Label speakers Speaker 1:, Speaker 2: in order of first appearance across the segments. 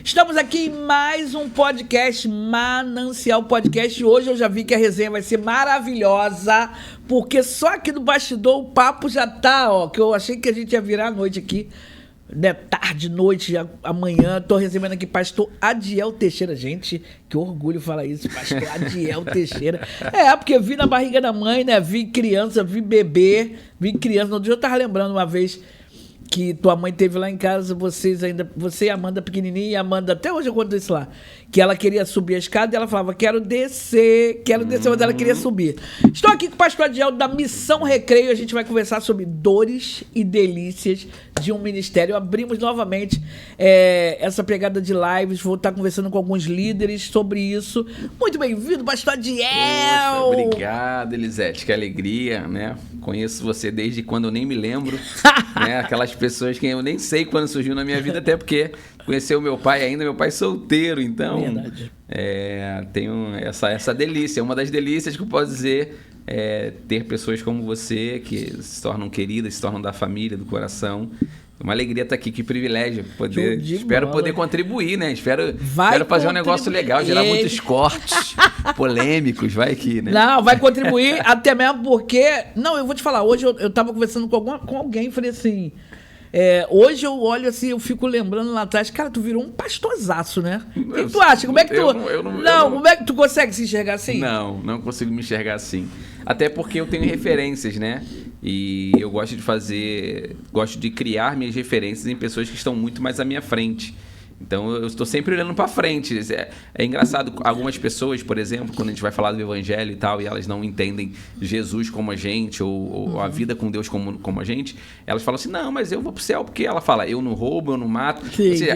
Speaker 1: Estamos aqui em mais um podcast, Manancial Podcast. Hoje eu já vi que a resenha vai ser maravilhosa, porque só aqui no bastidor o papo já tá, ó, que eu achei que a gente ia virar a noite aqui, né, tarde, noite, já, amanhã. Tô recebendo aqui pastor Adiel Teixeira. Gente, que orgulho falar isso, pastor Adiel Teixeira. É, porque vi na barriga da mãe, né, vi criança, vi bebê, vi criança. No outro dia eu tava lembrando uma vez que tua mãe teve lá em casa, você e a Amanda pequenininha, e a Amanda, até hoje eu conto isso lá, que ela queria subir a escada e ela falava, quero descer, mas ela queria subir. Estou aqui com o pastor Adiel da Missão Recreio, a gente vai conversar sobre dores e delícias de um ministério. Abrimos novamente essa pegada de lives, vou estar conversando com alguns líderes sobre isso. Muito bem-vindo, pastor Adiel!
Speaker 2: Poxa, obrigado, Elisete, que alegria, né? Conheço você desde quando eu nem me lembro, né? Aquelas pessoas que eu nem sei quando surgiu na minha vida, até porque conheceu meu pai ainda, meu pai solteiro, então tenho essa delícia. Uma das delícias que eu posso dizer é ter pessoas como você que se tornam queridas, se tornam da família, do coração. Uma alegria estar aqui, que privilégio poder. Espero poder contribuir, né? Espero fazer um negócio legal, gerar muitos cortes polêmicos, vai que, né?
Speaker 1: Não, vai contribuir, até mesmo porque... Não, eu vou te falar, hoje eu tava conversando com alguém e falei assim... hoje eu olho assim, eu fico lembrando lá atrás, cara, tu virou um pastorzaço, né? O que tu acha? Como é que tu... Como é que tu consegue se enxergar assim?
Speaker 2: Não consigo me enxergar assim. Até porque eu tenho referências, né? E eu gosto de criar minhas referências em pessoas que estão muito mais à minha frente. Então eu estou sempre olhando para frente. É engraçado, algumas pessoas, por exemplo, quando a gente vai falar do evangelho e tal, e elas não entendem Jesus como a gente, ou a vida com Deus como a gente, elas falam assim, não, mas eu vou pro céu, porque ela fala, eu não roubo, eu não mato.
Speaker 1: Sim,
Speaker 2: ou seja,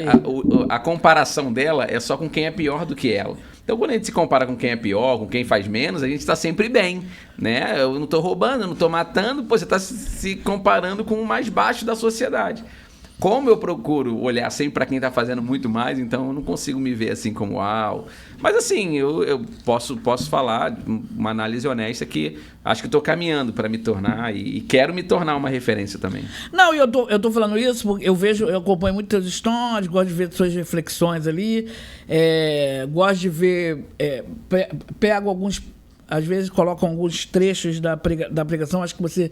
Speaker 2: a comparação dela é só com quem é pior do que ela. Então, quando a gente se compara com quem é pior, com quem faz menos, a gente está sempre bem, né? Eu não estou roubando, eu não estou matando, você está se comparando com o mais baixo da sociedade. Como eu procuro olhar sempre para quem está fazendo muito mais, então eu não consigo me ver assim como uau. Mas assim, eu posso falar uma análise honesta que acho que estou caminhando para me tornar e quero me tornar uma referência também.
Speaker 1: Não, eu tô falando isso porque eu acompanho muitas histórias, gosto de ver suas reflexões ali, gosto de ver, pego alguns, às vezes colocam alguns trechos da pregação, acho que você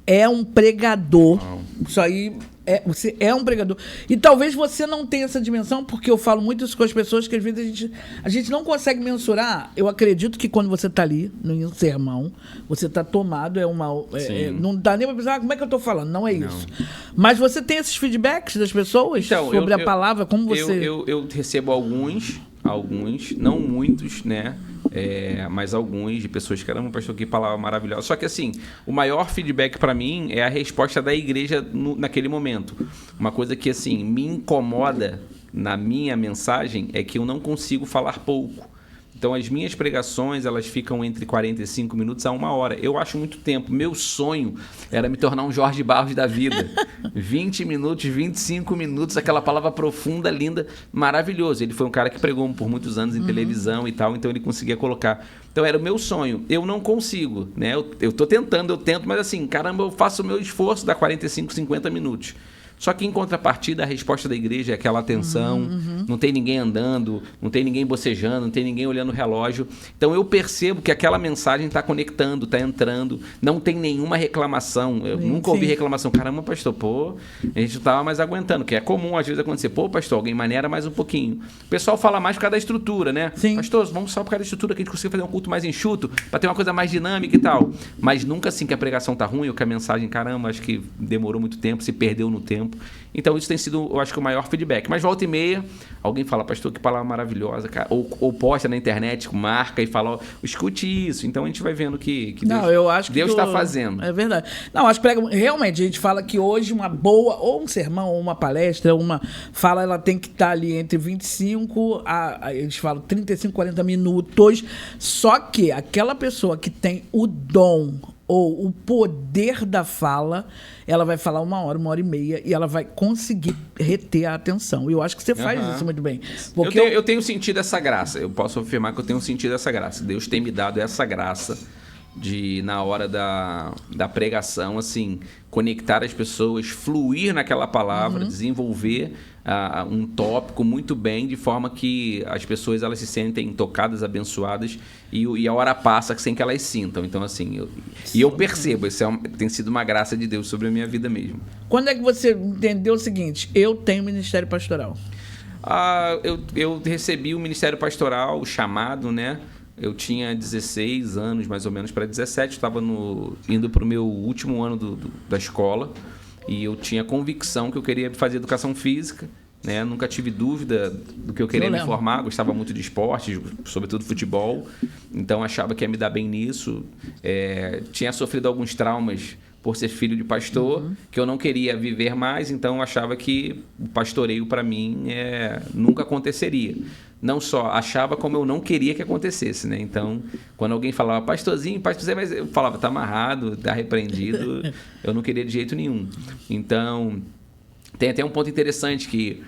Speaker 1: é um pregador. Isso aí, você é um pregador. E talvez você não tenha essa dimensão, porque eu falo muito isso com as pessoas, que às vezes a gente não consegue mensurar. Eu acredito que quando você está ali, no sermão, você está tomado, não dá nem para pensar, como é que eu estou falando? Não é isso. Mas você tem esses feedbacks das pessoas sobre a palavra, como você...
Speaker 2: Eu recebo alguns, não muitos, né? Mas alguns de pessoas que, caramba, pastor, que palavra maravilhosa. Só que assim, o maior feedback para mim é a resposta da igreja naquele momento. Uma coisa que assim me incomoda na minha mensagem é que eu não consigo falar pouco. Então as minhas pregações, elas ficam entre 45 minutos a 1 hora. Eu acho muito tempo. Meu sonho era me tornar um Jorge Barros da vida. 20 minutos, 25 minutos, aquela palavra profunda, linda, maravilhoso. Ele foi um cara que pregou por muitos anos em televisão e tal, então ele conseguia colocar. Então era o meu sonho. Eu não consigo, né? Eu tô tentando, eu tento, mas assim, caramba, eu faço o meu esforço, dá 45, 50 minutos. Só que em contrapartida, a resposta da igreja é aquela atenção, não tem ninguém andando, não tem ninguém bocejando, não tem ninguém olhando o relógio. Então eu percebo que aquela mensagem está conectando, está entrando, não tem nenhuma reclamação. Eu nunca ouvi reclamação. Caramba, pastor, a gente não estava mais aguentando, que é comum às vezes acontecer. Pastor, alguém maneira mais um pouquinho. O pessoal fala mais por causa da estrutura, né?
Speaker 1: Sim.
Speaker 2: Pastor, vamos só por causa da estrutura, que a gente consiga fazer um culto mais enxuto, para ter uma coisa mais dinâmica e tal. Mas nunca assim que a pregação tá ruim ou que a mensagem, caramba, acho que demorou muito tempo, se perdeu no tempo. Então isso tem sido, eu acho que o maior feedback. Mas volta e meia, alguém fala, pastor, que palavra maravilhosa, cara. Ou posta na internet, marca e fala, ó, escute isso. Então a gente vai vendo que Deus está fazendo.
Speaker 1: É verdade. Não, acho que realmente a gente fala que hoje uma boa, ou um sermão, ou uma palestra, uma fala, ela tem que estar ali entre 25 a eles falam 35, 40 minutos. Só que aquela pessoa que tem o dom ou o poder da fala, ela vai falar 1 hora e meia e ela vai conseguir reter a atenção. E eu acho que você faz isso muito bem. Porque
Speaker 2: eu tenho sentido essa graça. Eu posso afirmar que eu tenho sentido essa graça. Deus tem me dado essa graça na hora da pregação, assim, conectar as pessoas, fluir naquela palavra, desenvolver um tópico muito bem, de forma que as pessoas elas se sentem tocadas, abençoadas, e a hora passa sem que elas sintam. Então, assim, eu percebo, isso tem sido uma graça de Deus sobre a minha vida mesmo.
Speaker 1: Quando é que você entendeu o seguinte, eu tenho ministério pastoral?
Speaker 2: Eu recebi o ministério pastoral, o chamado, né? Eu tinha 16 anos, mais ou menos, para 17. Estava indo para o meu último ano da escola. E eu tinha convicção que eu queria fazer educação física. Né? Nunca tive dúvida do que eu queria me formar. Gostava muito de esporte, sobretudo futebol. Então, achava que ia me dar bem nisso. Tinha sofrido alguns traumas por ser filho de pastor, que eu não queria viver mais. Então, achava que o pastoreio, para mim, nunca aconteceria. Não só achava, como eu não queria que acontecesse, né? Então, quando alguém falava pastorzinho, mas eu falava, tá amarrado, tá repreendido, eu não queria de jeito nenhum. Então, tem até um ponto interessante que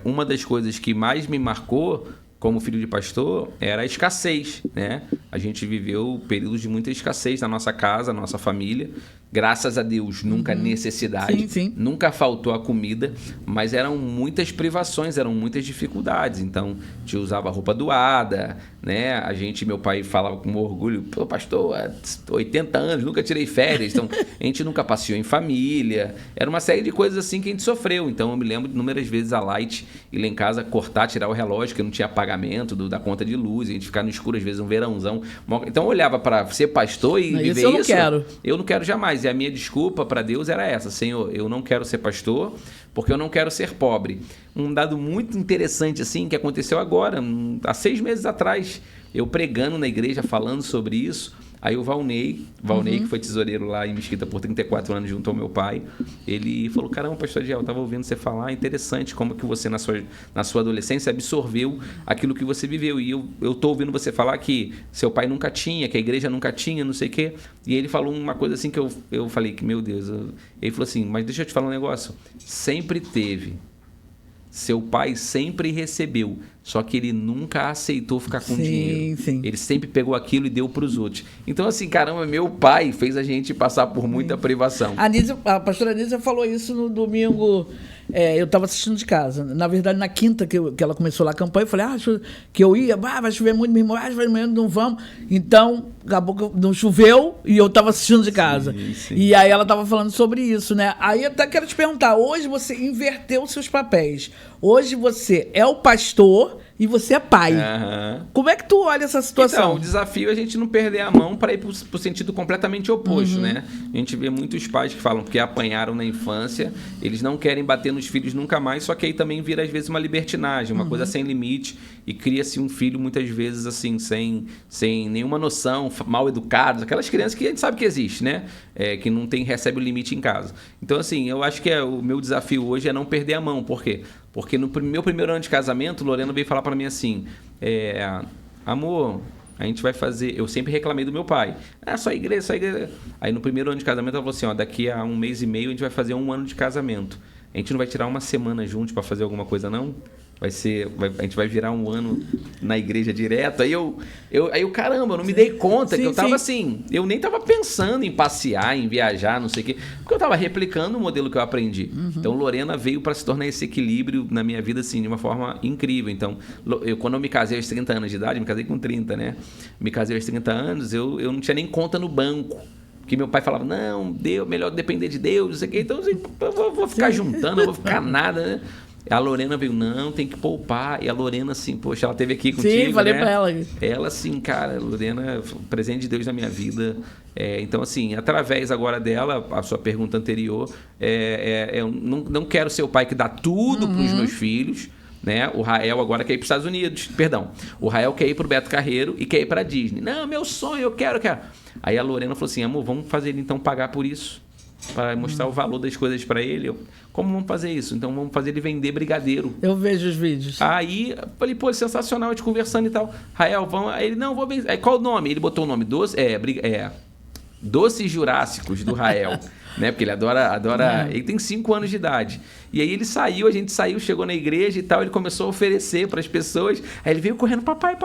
Speaker 2: uma das coisas que mais me marcou como filho de pastor era a escassez, né? A gente viveu períodos de muita escassez na nossa casa, na nossa família. Graças a Deus, nunca necessidade, nunca faltou a comida, mas eram muitas privações, eram muitas dificuldades. Então, te usava roupa doada, né? Meu pai falava com orgulho, pô, pastor, há 80 anos, nunca tirei férias. Então, a gente nunca passeou em família. Era uma série de coisas assim que a gente sofreu. Então, eu me lembro de inúmeras vezes a Light ir lá em casa cortar, tirar o relógio, que não tinha pagamento da conta de luz, a gente ficar no escuro, às vezes, um verãozão. Então, eu olhava para ser pastor e viver isso.
Speaker 1: Eu não quero.
Speaker 2: Eu não quero jamais. E a minha desculpa para Deus era essa: Senhor, eu não quero ser pastor porque eu não quero ser pobre. Um dado muito interessante assim que aconteceu agora, há 6 meses atrás, eu pregando na igreja, falando sobre isso. Aí o Valnei, que foi tesoureiro lá em Mesquita por 34 anos junto ao meu pai, ele falou, caramba, pastor Adiel, eu estava ouvindo você falar, interessante como que você na sua adolescência absorveu aquilo que você viveu. E eu estou ouvindo você falar que seu pai nunca tinha, que a igreja nunca tinha, não sei o quê. E ele falou uma coisa assim que eu falei, que meu Deus, ele falou assim, mas deixa eu te falar um negócio, sempre teve. Seu pai sempre recebeu, só que ele nunca aceitou ficar com dinheiro.
Speaker 1: Sim.
Speaker 2: Ele sempre pegou aquilo e deu para os outros. Então, assim, caramba, meu pai fez a gente passar por muita privação.
Speaker 1: A pastora Anísia falou isso no domingo. Eu estava assistindo de casa. Na verdade, na quinta que ela começou lá a campanha, eu falei, que eu ia, vai chover muito, meu irmão, vai chover muito, não vamos. Então, acabou que não choveu e eu estava assistindo de casa. Sim. E aí ela estava falando sobre isso, né? Aí eu até quero te perguntar, hoje você inverteu os seus papéis. Hoje você é o pastor e você é pai. Como é que tu olha essa situação?
Speaker 2: Então, o desafio é a gente não perder a mão para ir para o sentido completamente oposto, né? A gente vê muitos pais que falam que apanharam na infância, eles não querem bater nos filhos nunca mais, só que aí também vira às vezes uma libertinagem, uma coisa sem limite, e cria-se um filho muitas vezes assim, sem nenhuma noção, mal educados, aquelas crianças que a gente sabe que existe, né? Que não recebe o limite em casa. Então, assim, eu acho que o meu desafio hoje é não perder a mão. Por quê? Porque no meu primeiro ano de casamento, Lorena veio falar para mim assim, amor, a gente vai fazer... Eu sempre reclamei do meu pai. Só igreja. Aí no primeiro ano de casamento ela falou assim, daqui a 1 mês e meio a gente vai fazer 1 ano de casamento. A gente não vai tirar uma semana juntos para fazer alguma coisa, não? A gente vai virar 1 ano na igreja direto. Aí eu caramba, eu não me dei conta que eu tava assim, eu nem tava pensando em passear, em viajar, não sei o quê, porque eu tava replicando o modelo que eu aprendi. Então, Lorena veio para se tornar esse equilíbrio na minha vida, assim, de uma forma incrível. Então, quando eu me casei aos 30 anos de idade, me casei com 30, né? Me casei aos 30 anos, eu não tinha nem conta no banco. Porque meu pai falava, não, melhor depender de Deus, não sei o quê. Então, assim, eu vou ficar juntando, eu vou ficar nada, né? A Lorena veio, não, tem que poupar. E a Lorena, assim, poxa, ela esteve aqui contigo,
Speaker 1: sim, falei, né? Pra ela.
Speaker 2: Ela, assim, cara, Lorena, presente de Deus na minha vida. Então, assim, através agora dela, a sua pergunta anterior, eu não quero ser o pai que dá tudo para os meus filhos, né? O Rael agora quer ir para os Estados Unidos. Perdão, o Rael quer ir para o Beto Carreiro e quer ir para a Disney. Não, meu sonho, eu quero. Aí a Lorena falou assim, amor, vamos fazer ele então pagar por isso, para mostrar o valor das coisas para ele. Como vamos fazer isso? Então vamos fazer ele vender brigadeiro.
Speaker 1: Eu vejo os vídeos.
Speaker 2: Aí falei, pô, sensacional, a gente conversando e tal. Rael, vamos. Aí ele, não, vou vender. Aí qual o nome? Ele botou o nome, Doces Jurássicos do Rael. né? Porque ele adora... Ele tem 5 anos de idade. E aí a gente saiu, chegou na igreja e tal, ele começou a oferecer para as pessoas. Aí ele veio correndo, papai,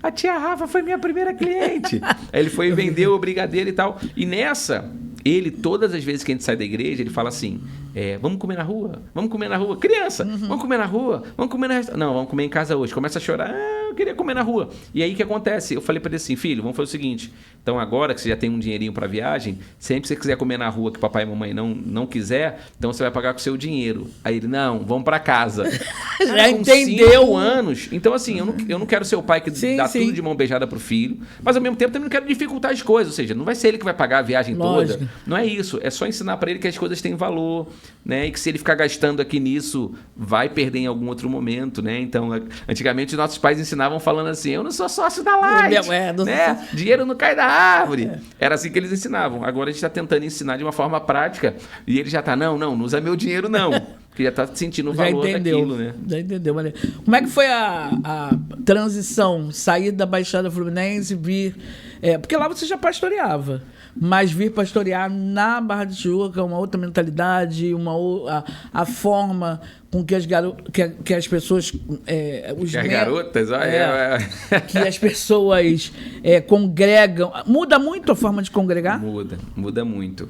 Speaker 2: a tia Rafa foi minha primeira cliente. Aí ele foi vender o brigadeiro e tal. E nessa, ele, todas as vezes que a gente sai da igreja, ele fala assim, vamos comer na rua? Vamos comer na rua? Criança, vamos comer na rua? Vamos comer na restaurante? Não, vamos comer em casa hoje. Começa a chorar, eu queria comer na rua. E aí o que acontece? Eu falei para ele assim, filho, vamos fazer o seguinte, então agora que você já tem um dinheirinho para viagem, sempre que você quiser comer na rua que papai e mamãe não quiser, então você vai pagar com o seu dinheiro. Aí ele, não, vamos para casa.
Speaker 1: Já entendeu.
Speaker 2: 5 anos. Então assim, eu não quero ser o pai que dá tudo de mão beijada pro filho, mas ao mesmo tempo também não quero dificultar as coisas, ou seja, não vai ser ele que vai pagar a viagem toda. Não é isso, é só ensinar para ele que as coisas têm valor, né? E que se ele ficar gastando aqui nisso, vai perder em algum outro momento, né? Então, antigamente os nossos pais ensinavam falando assim, eu não sou sócio da Light, né? Dinheiro não cai da árvore. Era assim que eles ensinavam. Agora a gente está tentando ensinar de uma forma prática e ele já está, não usa meu dinheiro não. Porque já está sentindo o valor daquilo, né?
Speaker 1: Já entendeu, Maria. Como é que foi a transição, sair da Baixada Fluminense e vir... porque lá você já pastoreava, mas vir pastorear na Barra da Tijuca, uma outra mentalidade, a forma com que que as pessoas...
Speaker 2: garotas,
Speaker 1: que as pessoas congregam. Muda muito a forma de congregar?
Speaker 2: Muda muito.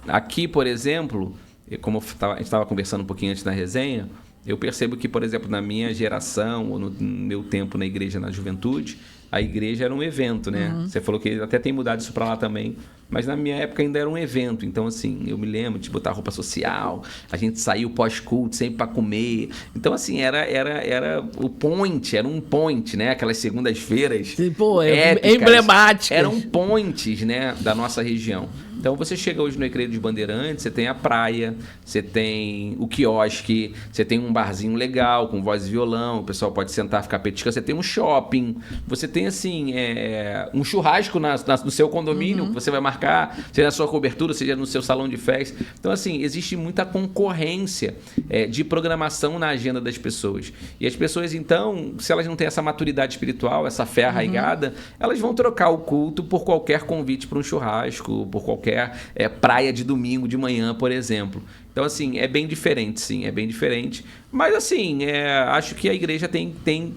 Speaker 2: Aqui, por exemplo... Como a gente estava conversando um pouquinho antes da resenha, eu percebo que, por exemplo, na minha geração, ou no meu tempo na igreja, na juventude, a igreja era um evento, né? Você falou que até tem mudado isso para lá também, mas na minha época ainda era um evento. Então, assim, eu me lembro de botar roupa social, a gente saiu pós-culto sempre para comer. Então, assim, era o point, era um point, né? Aquelas segundas-feiras
Speaker 1: emblemáticas.
Speaker 2: Eram points, né, da nossa região. Então, você chega hoje no Recreio dos Bandeirantes, você tem a praia, você tem o quiosque, você tem um barzinho legal com voz e violão, o pessoal pode sentar, ficar petiscando, você tem um shopping, você tem, assim, um churrasco no seu condomínio, que você vai marcar, seja na sua cobertura, seja no seu salão de festa. Então, assim, existe muita concorrência de programação na agenda das pessoas. E as pessoas, então, se elas não têm essa maturidade espiritual, essa fé arraigada, elas vão trocar o culto por qualquer convite para um churrasco, por qualquer praia de domingo de manhã, por exemplo. Então, assim, é bem diferente, sim, é bem diferente. Mas, assim, acho que a igreja tem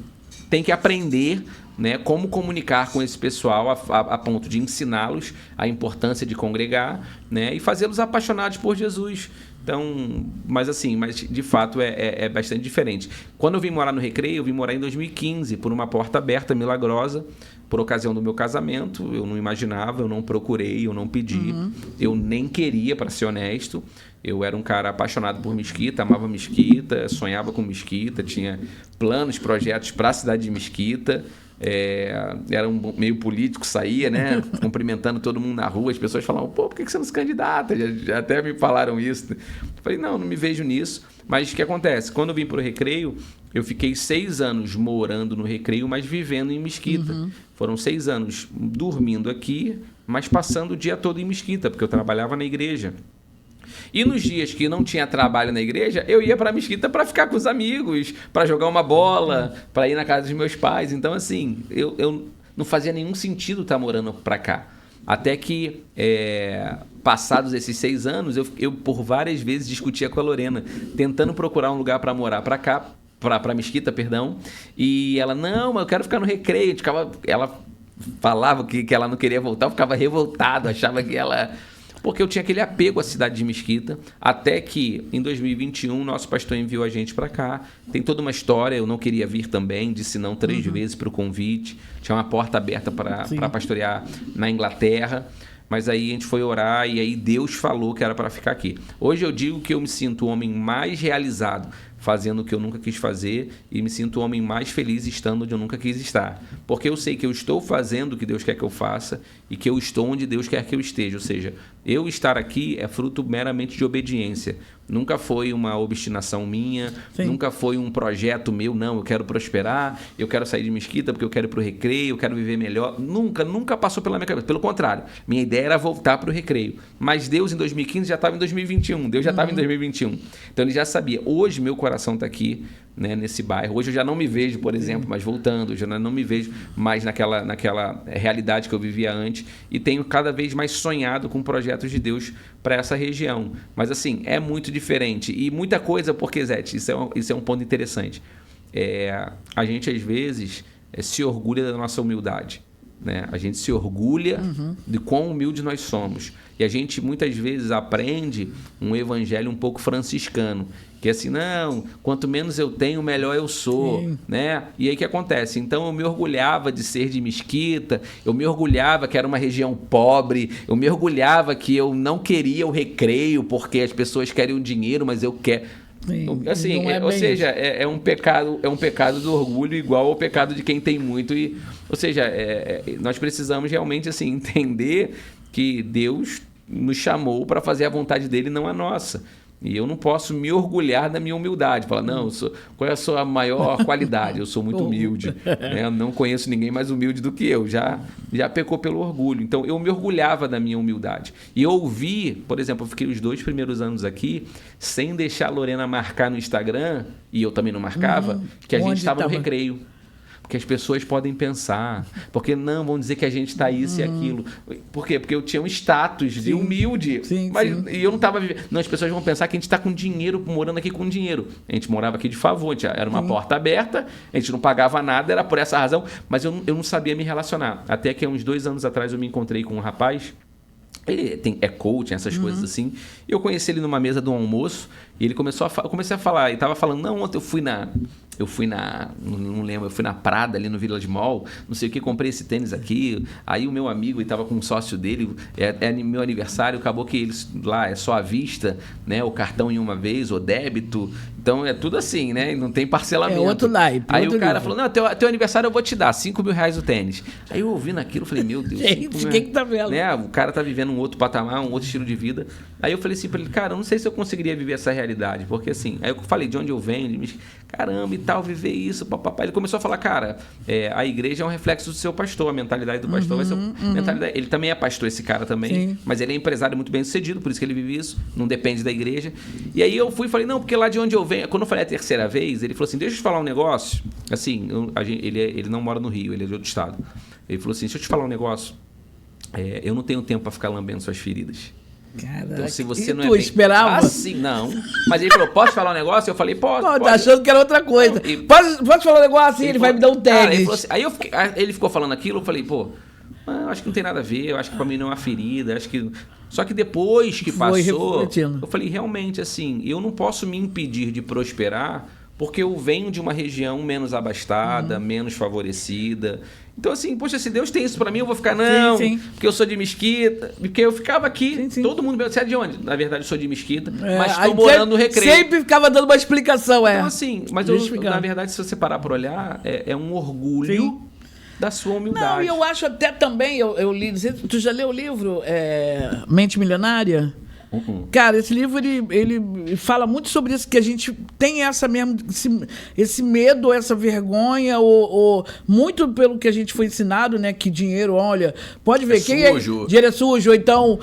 Speaker 2: que aprender, né, como comunicar com esse pessoal a ponto de ensiná-los a importância de congregar, né, e fazê-los apaixonados por Jesus. Então, mas de fato é bastante diferente. Quando eu vim morar no Recreio, eu vim morar em 2015, por uma porta aberta, milagrosa, por ocasião do meu casamento. Eu não imaginava, eu não procurei, eu não pedi, eu nem queria, para ser honesto. Eu era um cara apaixonado por Mesquita, amava Mesquita, sonhava com Mesquita, tinha planos, projetos para a cidade de Mesquita. Era um meio político, saía, né, cumprimentando todo mundo na rua. As pessoas falavam, por que você não se candidata? Já até me falaram isso. Eu falei, não me vejo nisso. Mas o que acontece? Quando eu vim para o Recreio, eu fiquei 6 anos morando no Recreio, mas vivendo em Mesquita. Foram 6 anos dormindo aqui, mas passando o dia todo em Mesquita, porque eu trabalhava na igreja. E nos dias que não tinha trabalho na igreja, eu ia para a Mesquita para ficar com os amigos, para jogar uma bola, para ir na casa dos meus pais. Então, assim, eu não fazia nenhum sentido estar morando para cá. Até que, passados esses 6 anos, eu por várias vezes discutia com a Lorena, tentando procurar um lugar para morar para cá, para Mesquita, perdão. E ela, não, mas eu quero ficar no Recreio. Ela falava que ela não queria voltar, eu ficava revoltado, achava que ela... Porque eu tinha aquele apego à cidade de Mesquita, até que em 2021 nosso pastor enviou a gente para cá. Tem toda uma história, eu não queria vir também, disse não 3 vezes para o convite. Tinha uma porta aberta para pastorear na Inglaterra, mas aí a gente foi orar e aí Deus falou que era para ficar aqui. Hoje eu digo que eu me sinto o homem mais realizado fazendo o que eu nunca quis fazer e me sinto o homem mais feliz estando onde eu nunca quis estar. Porque eu sei que eu estou fazendo o que Deus quer que eu faça e que eu estou onde Deus quer que eu esteja. Ou seja, eu estar aqui é fruto meramente de obediência. Nunca foi uma obstinação minha, nunca foi um projeto meu, não, eu quero prosperar, eu quero sair de Mesquita porque eu quero ir para o Recreio, eu quero viver melhor. Nunca passou pela minha cabeça. Pelo contrário, minha ideia era voltar para o Recreio. Mas Deus em 2015 já estava em 2021, Deus já estava em 2021. Então ele já sabia. Hoje meu coração coração está aqui, né, nesse bairro. Hoje eu já não me vejo, por exemplo, mas voltando, eu já não me vejo mais naquela realidade que eu vivia antes e tenho cada vez mais sonhado com projetos de Deus para essa região. Mas assim, é muito diferente e muita coisa, porque, Zete, isso é um ponto interessante. A gente às vezes se orgulha da nossa humildade, né? A gente se orgulha de quão humilde nós somos. E a gente muitas vezes aprende um evangelho um pouco franciscano, que é assim, não, quanto menos eu tenho, melhor eu sou, né? E aí o que acontece? Então eu me orgulhava de ser de Mesquita, eu me orgulhava que era uma região pobre, eu me orgulhava que eu não queria o recreio porque as pessoas querem o dinheiro, mas eu quero... Assim, ou seja, é um pecado do orgulho igual ao pecado de quem tem muito. Ou seja, nós precisamos realmente assim, entender que Deus nos chamou para fazer a vontade dele, não a nossa. E eu não posso me orgulhar da minha humildade. Falar, não, qual é a sua maior qualidade? Eu sou muito humilde. Né? Eu não conheço ninguém mais humilde do que eu. Já pecou pelo orgulho. Então, eu me orgulhava da minha humildade. E eu ouvi, por exemplo, eu fiquei os 2 primeiros anos aqui, sem deixar a Lorena marcar no Instagram, e eu também não marcava, que a gente estava no recreio. Porque as pessoas podem pensar, porque não, vão dizer que a gente está isso e aquilo. Por quê? Porque eu tinha um status de humilde, e eu não estava vivendo. Não, as pessoas vão pensar que a gente está com dinheiro, morando aqui com dinheiro. A gente morava aqui de favor, era uma porta aberta, a gente não pagava nada, era por essa razão, mas eu não sabia me relacionar. Até que uns 2 anos atrás eu me encontrei com um rapaz, ele é coaching, essas coisas assim, e eu conheci ele numa mesa do almoço, e ele eu comecei a falar, e estava falando, não, ontem eu fui na Prada, ali no Village Mall, não sei o que, comprei esse tênis aqui, aí o meu amigo estava com um sócio dele, meu aniversário, acabou que eles lá é só à vista, né, o cartão em uma vez, o débito, então é tudo assim, né, não tem parcelamento.
Speaker 1: É outro naipe.
Speaker 2: Aí o cara falou, não, teu aniversário eu vou te dar, R$5.000 o tênis. Aí eu ouvi naquilo, falei, meu Deus.
Speaker 1: Gente, quem que tá vendo?
Speaker 2: Né, o cara tá vivendo um outro patamar, um outro estilo de vida. Aí eu falei assim pra ele, cara, eu não sei se eu conseguiria viver essa realidade, porque assim, aí eu falei de onde eu venho, caramba e tal, viver isso, papapá. Ele começou a falar, cara, a igreja é um reflexo do seu pastor, a mentalidade do pastor vai ser mentalidade. Ele também é pastor, esse cara também, mas ele é empresário muito bem sucedido, por isso que ele vive isso, não depende da igreja. E aí eu fui e falei, não, porque lá de onde eu venho, quando eu falei a terceira vez, ele falou assim, deixa eu te falar um negócio, assim, ele não mora no Rio, ele é de outro estado. Ele falou assim, deixa eu te falar um negócio, eu não tenho tempo para ficar lambendo suas feridas.
Speaker 1: Caraca,
Speaker 2: então, se você não
Speaker 1: tu esperava?
Speaker 2: Assim, não. Mas ele falou, posso falar um negócio? Eu falei, pode.
Speaker 1: Tá achando que era outra coisa. Pode falar um negócio assim, ele vai me dar um tênis.
Speaker 2: Assim, aí ele ficou falando aquilo, eu falei, eu acho que não tem nada a ver, eu acho que pra mim não é uma ferida, acho que... Só que depois que passou, eu falei, realmente, assim, eu não posso me impedir de prosperar porque eu venho de uma região menos abastada, menos favorecida. Então, assim, poxa, se Deus tem isso pra mim, eu vou ficar, não, porque eu sou de Mesquita, porque eu ficava aqui, todo mundo... Você é de onde? Na verdade, eu sou de Mesquita, mas estou morando no Recreio.
Speaker 1: Sempre ficava dando uma explicação,
Speaker 2: Então, assim, mas na verdade, se você parar pra olhar, é um orgulho da sua humildade.
Speaker 1: Não, e eu acho até também, eu li, tu já leu o livro Mente Milionária? Cara, esse livro ele fala muito sobre isso, que a gente tem essa mesmo, esse medo, essa vergonha, ou muito pelo que a gente foi ensinado, né? Que dinheiro, olha, pode ver, dinheiro é sujo, ou então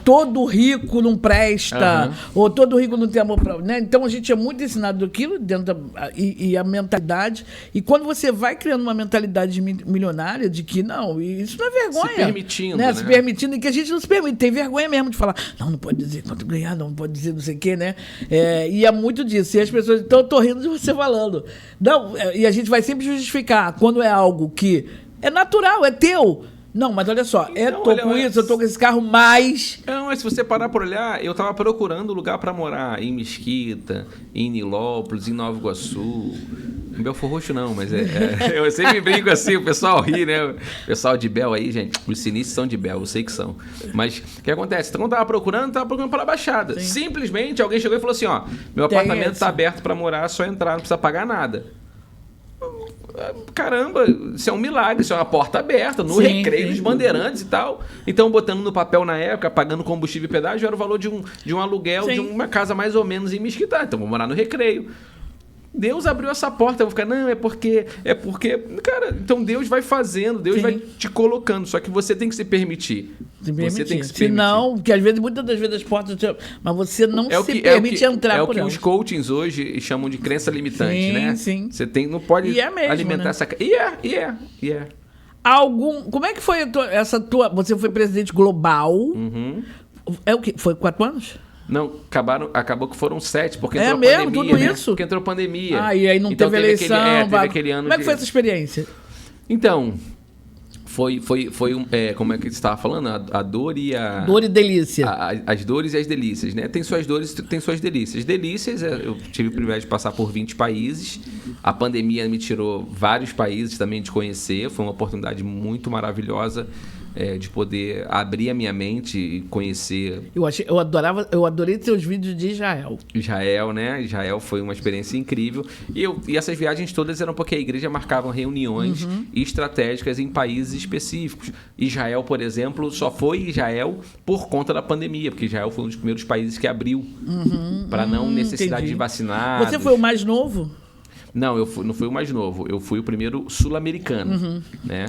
Speaker 1: todo rico não presta, ou todo rico não tem amor pra, né? Então a gente é muito ensinado daquilo dentro e a mentalidade. E quando você vai criando uma mentalidade milionária de que não, isso não é vergonha.
Speaker 2: Se permitindo,
Speaker 1: né? Se permitindo, e que a gente não se permite, tem vergonha mesmo de falar, não pode dizer quanto ganhar, não pode dizer não sei o quê, né? E é muito disso. E as pessoas... Então, eu tô rindo de você falando. Não, e a gente vai sempre justificar quando é algo que é natural, é teu. Não, mas olha só, tô com isso, eu tô com esse carro, mas...
Speaker 2: Não, mas se você parar por olhar, eu tava procurando lugar para morar em Mesquita, em Nilópolis, em Nova Iguaçu. Em Belfor Roxo não, mas eu sempre brinco assim, o pessoal ri, né? O pessoal de Bel aí, gente, os sinistros são de Bel, eu sei que são. Mas o que acontece? Então, eu tava procurando pela Baixada. Sim. Simplesmente alguém chegou e falou assim, meu apartamento tá aberto para morar, é só entrar, não precisa pagar nada. Caramba, isso é um milagre, isso é uma porta aberta, no Recreio dos Bandeirantes e tal. Então, botando no papel na época, pagando combustível e pedágio, era o valor de um aluguel de uma casa mais ou menos em Mesquita. Então, vou morar no Recreio. Deus abriu essa porta. Eu vou ficar, não, é porque... Cara, então Deus vai fazendo, Deus vai te colocando. Só que você tem que se permitir. Você tem que se permitir.
Speaker 1: Senão, porque às vezes, muitas das vezes as portas... Mas você não se permite entrar por elas.
Speaker 2: É o que os coachings hoje chamam de crença limitante, né?
Speaker 1: Sim.
Speaker 2: Você não pode
Speaker 1: mesmo,
Speaker 2: alimentar, né? Essa... E é.
Speaker 1: Como é que foi essa tua... Você foi presidente global. É o quê? Foi 4 anos?
Speaker 2: Não, acabou que foram 7, porque
Speaker 1: entrou
Speaker 2: pandemia,
Speaker 1: tudo
Speaker 2: né?
Speaker 1: isso?
Speaker 2: Porque entrou pandemia.
Speaker 1: E aí não
Speaker 2: então,
Speaker 1: teve eleição.
Speaker 2: Teve aquele ano.
Speaker 1: Como é que foi essa experiência?
Speaker 2: Então, foi como é que você estava falando? A dor e a...
Speaker 1: Dor e delícia.
Speaker 2: As dores e as delícias, né? Tem suas dores, tem suas delícias. Delícias, eu tive o privilégio de passar por 20 países. A pandemia me tirou vários países também de conhecer. Foi uma oportunidade muito maravilhosa. De poder abrir a minha mente e conhecer...
Speaker 1: Eu adorei teus vídeos de Israel.
Speaker 2: Israel, né? Israel foi uma experiência incrível. E essas viagens todas eram porque a igreja marcava reuniões estratégicas em países específicos. Israel, por exemplo, só foi Israel por conta da pandemia, porque Israel foi um dos primeiros países que abriu para não necessidade de vacinar.
Speaker 1: Você foi o mais novo?
Speaker 2: Não, não fui o mais novo. Eu fui o primeiro sul-americano, né?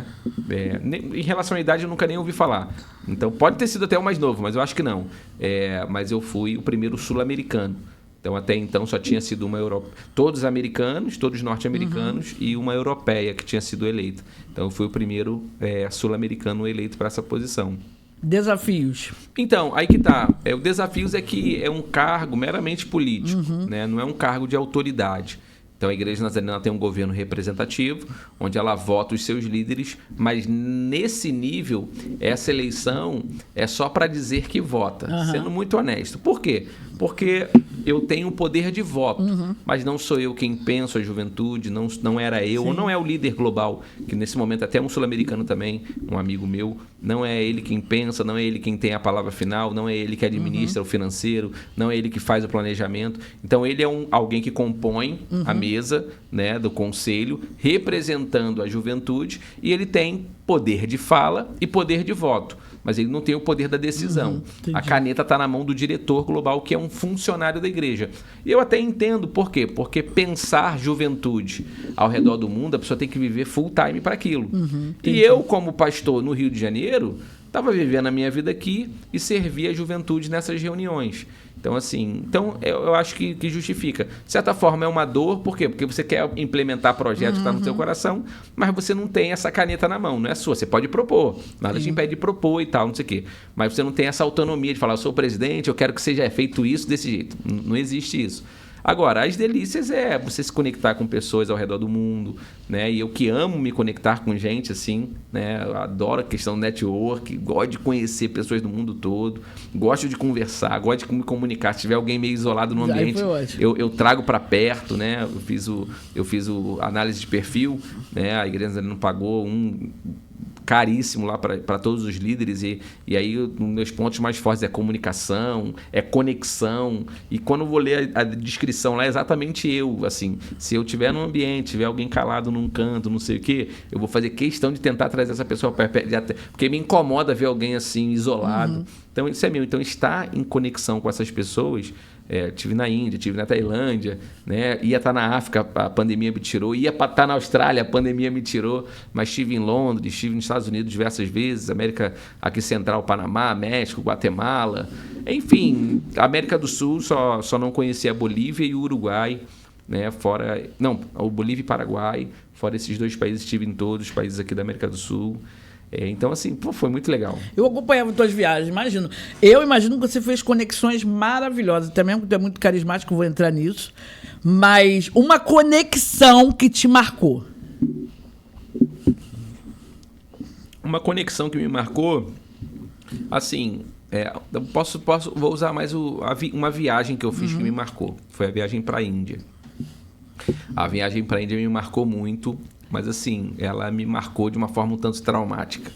Speaker 2: Em relação à idade, eu nunca nem ouvi falar. Então, pode ter sido até o mais novo, mas eu acho que não. Mas eu fui o primeiro sul-americano. Então, até então, só tinha sido uma europeia. Todos americanos, todos norte-americanos e uma europeia que tinha sido eleita. Então, eu fui o primeiro sul-americano eleito para essa posição.
Speaker 1: Desafios.
Speaker 2: Então, aí que tá. O desafios é que é um cargo meramente político, né? Não é um cargo de autoridade. Então, a Igreja Nazarena tem um governo representativo, onde ela vota os seus líderes, mas nesse nível, essa eleição é só para dizer que vota, sendo muito honesto. Por quê? Porque eu tenho o poder de voto, mas não sou eu quem penso a juventude, não era eu, ou não é o líder global, que nesse momento até um sul-americano também, um amigo meu, não é ele quem pensa, não é ele quem tem a palavra final, não é ele que administra o financeiro, não é ele que faz o planejamento. Então, ele é alguém que compõe a mesa, né, do conselho, representando a juventude, e ele tem poder de fala e poder de voto, mas ele não tem o poder da decisão. A caneta está na mão do diretor global, que é um funcionário da igreja. E eu até entendo por quê. Porque pensar juventude ao redor do mundo, a pessoa tem que viver full time para aquilo. E eu, como pastor no Rio de Janeiro, estava vivendo a minha vida aqui e servia a juventude nessas reuniões. Então, assim, eu acho que justifica. De certa forma, é uma dor. Por quê? Porque você quer implementar projetos que estão no seu coração, mas você não tem essa caneta na mão, não é sua. Você pode propor, nada te impede de propor e tal, não sei o quê. Mas você não tem essa autonomia de falar, eu sou o presidente, eu quero que seja feito isso desse jeito. Não existe isso. Agora, as delícias é você se conectar com pessoas ao redor do mundo, né? E eu que amo me conectar com gente, assim, né? Eu adoro a questão do network, gosto de conhecer pessoas do mundo todo, gosto de conversar, gosto de me comunicar. Se tiver alguém meio isolado no ambiente, eu trago para perto, né? Eu fiz o análise de perfil, né? A igreja não pagou caríssimo lá para todos os líderes e aí meus pontos mais fortes é comunicação, é conexão, e quando eu vou ler a descrição lá é exatamente eu, assim, se eu estiver num ambiente, tiver alguém calado num canto, não sei o quê, eu vou fazer questão de tentar trazer essa pessoa para perto, porque me incomoda ver alguém assim, isolado. Então isso é meu, então estar em conexão com essas pessoas. Estive na Índia, estive na Tailândia, né? Ia estar na África, a pandemia me tirou. Ia estar na Austrália, a pandemia me tirou. Mas estive em Londres, estive nos Estados Unidos diversas vezes. América aqui Central, Panamá, México, Guatemala. Enfim, América do Sul só não conhecia a Bolívia e o Uruguai, né? O Bolívia e Paraguai. Fora esses 2 países, estive em todos os países aqui da América do Sul. Então, assim, foi muito legal.
Speaker 1: Eu acompanhava tuas viagens, imagino. Eu imagino que você fez conexões maravilhosas. Também porque tu é muito carismático, eu vou entrar nisso. Mas uma conexão que te marcou.
Speaker 2: Uma conexão que me marcou, assim, vou usar mais uma viagem que eu fiz que me marcou. Foi a viagem para a Índia. A viagem para a Índia me marcou muito. Mas, assim, ela me marcou de uma forma um tanto traumática.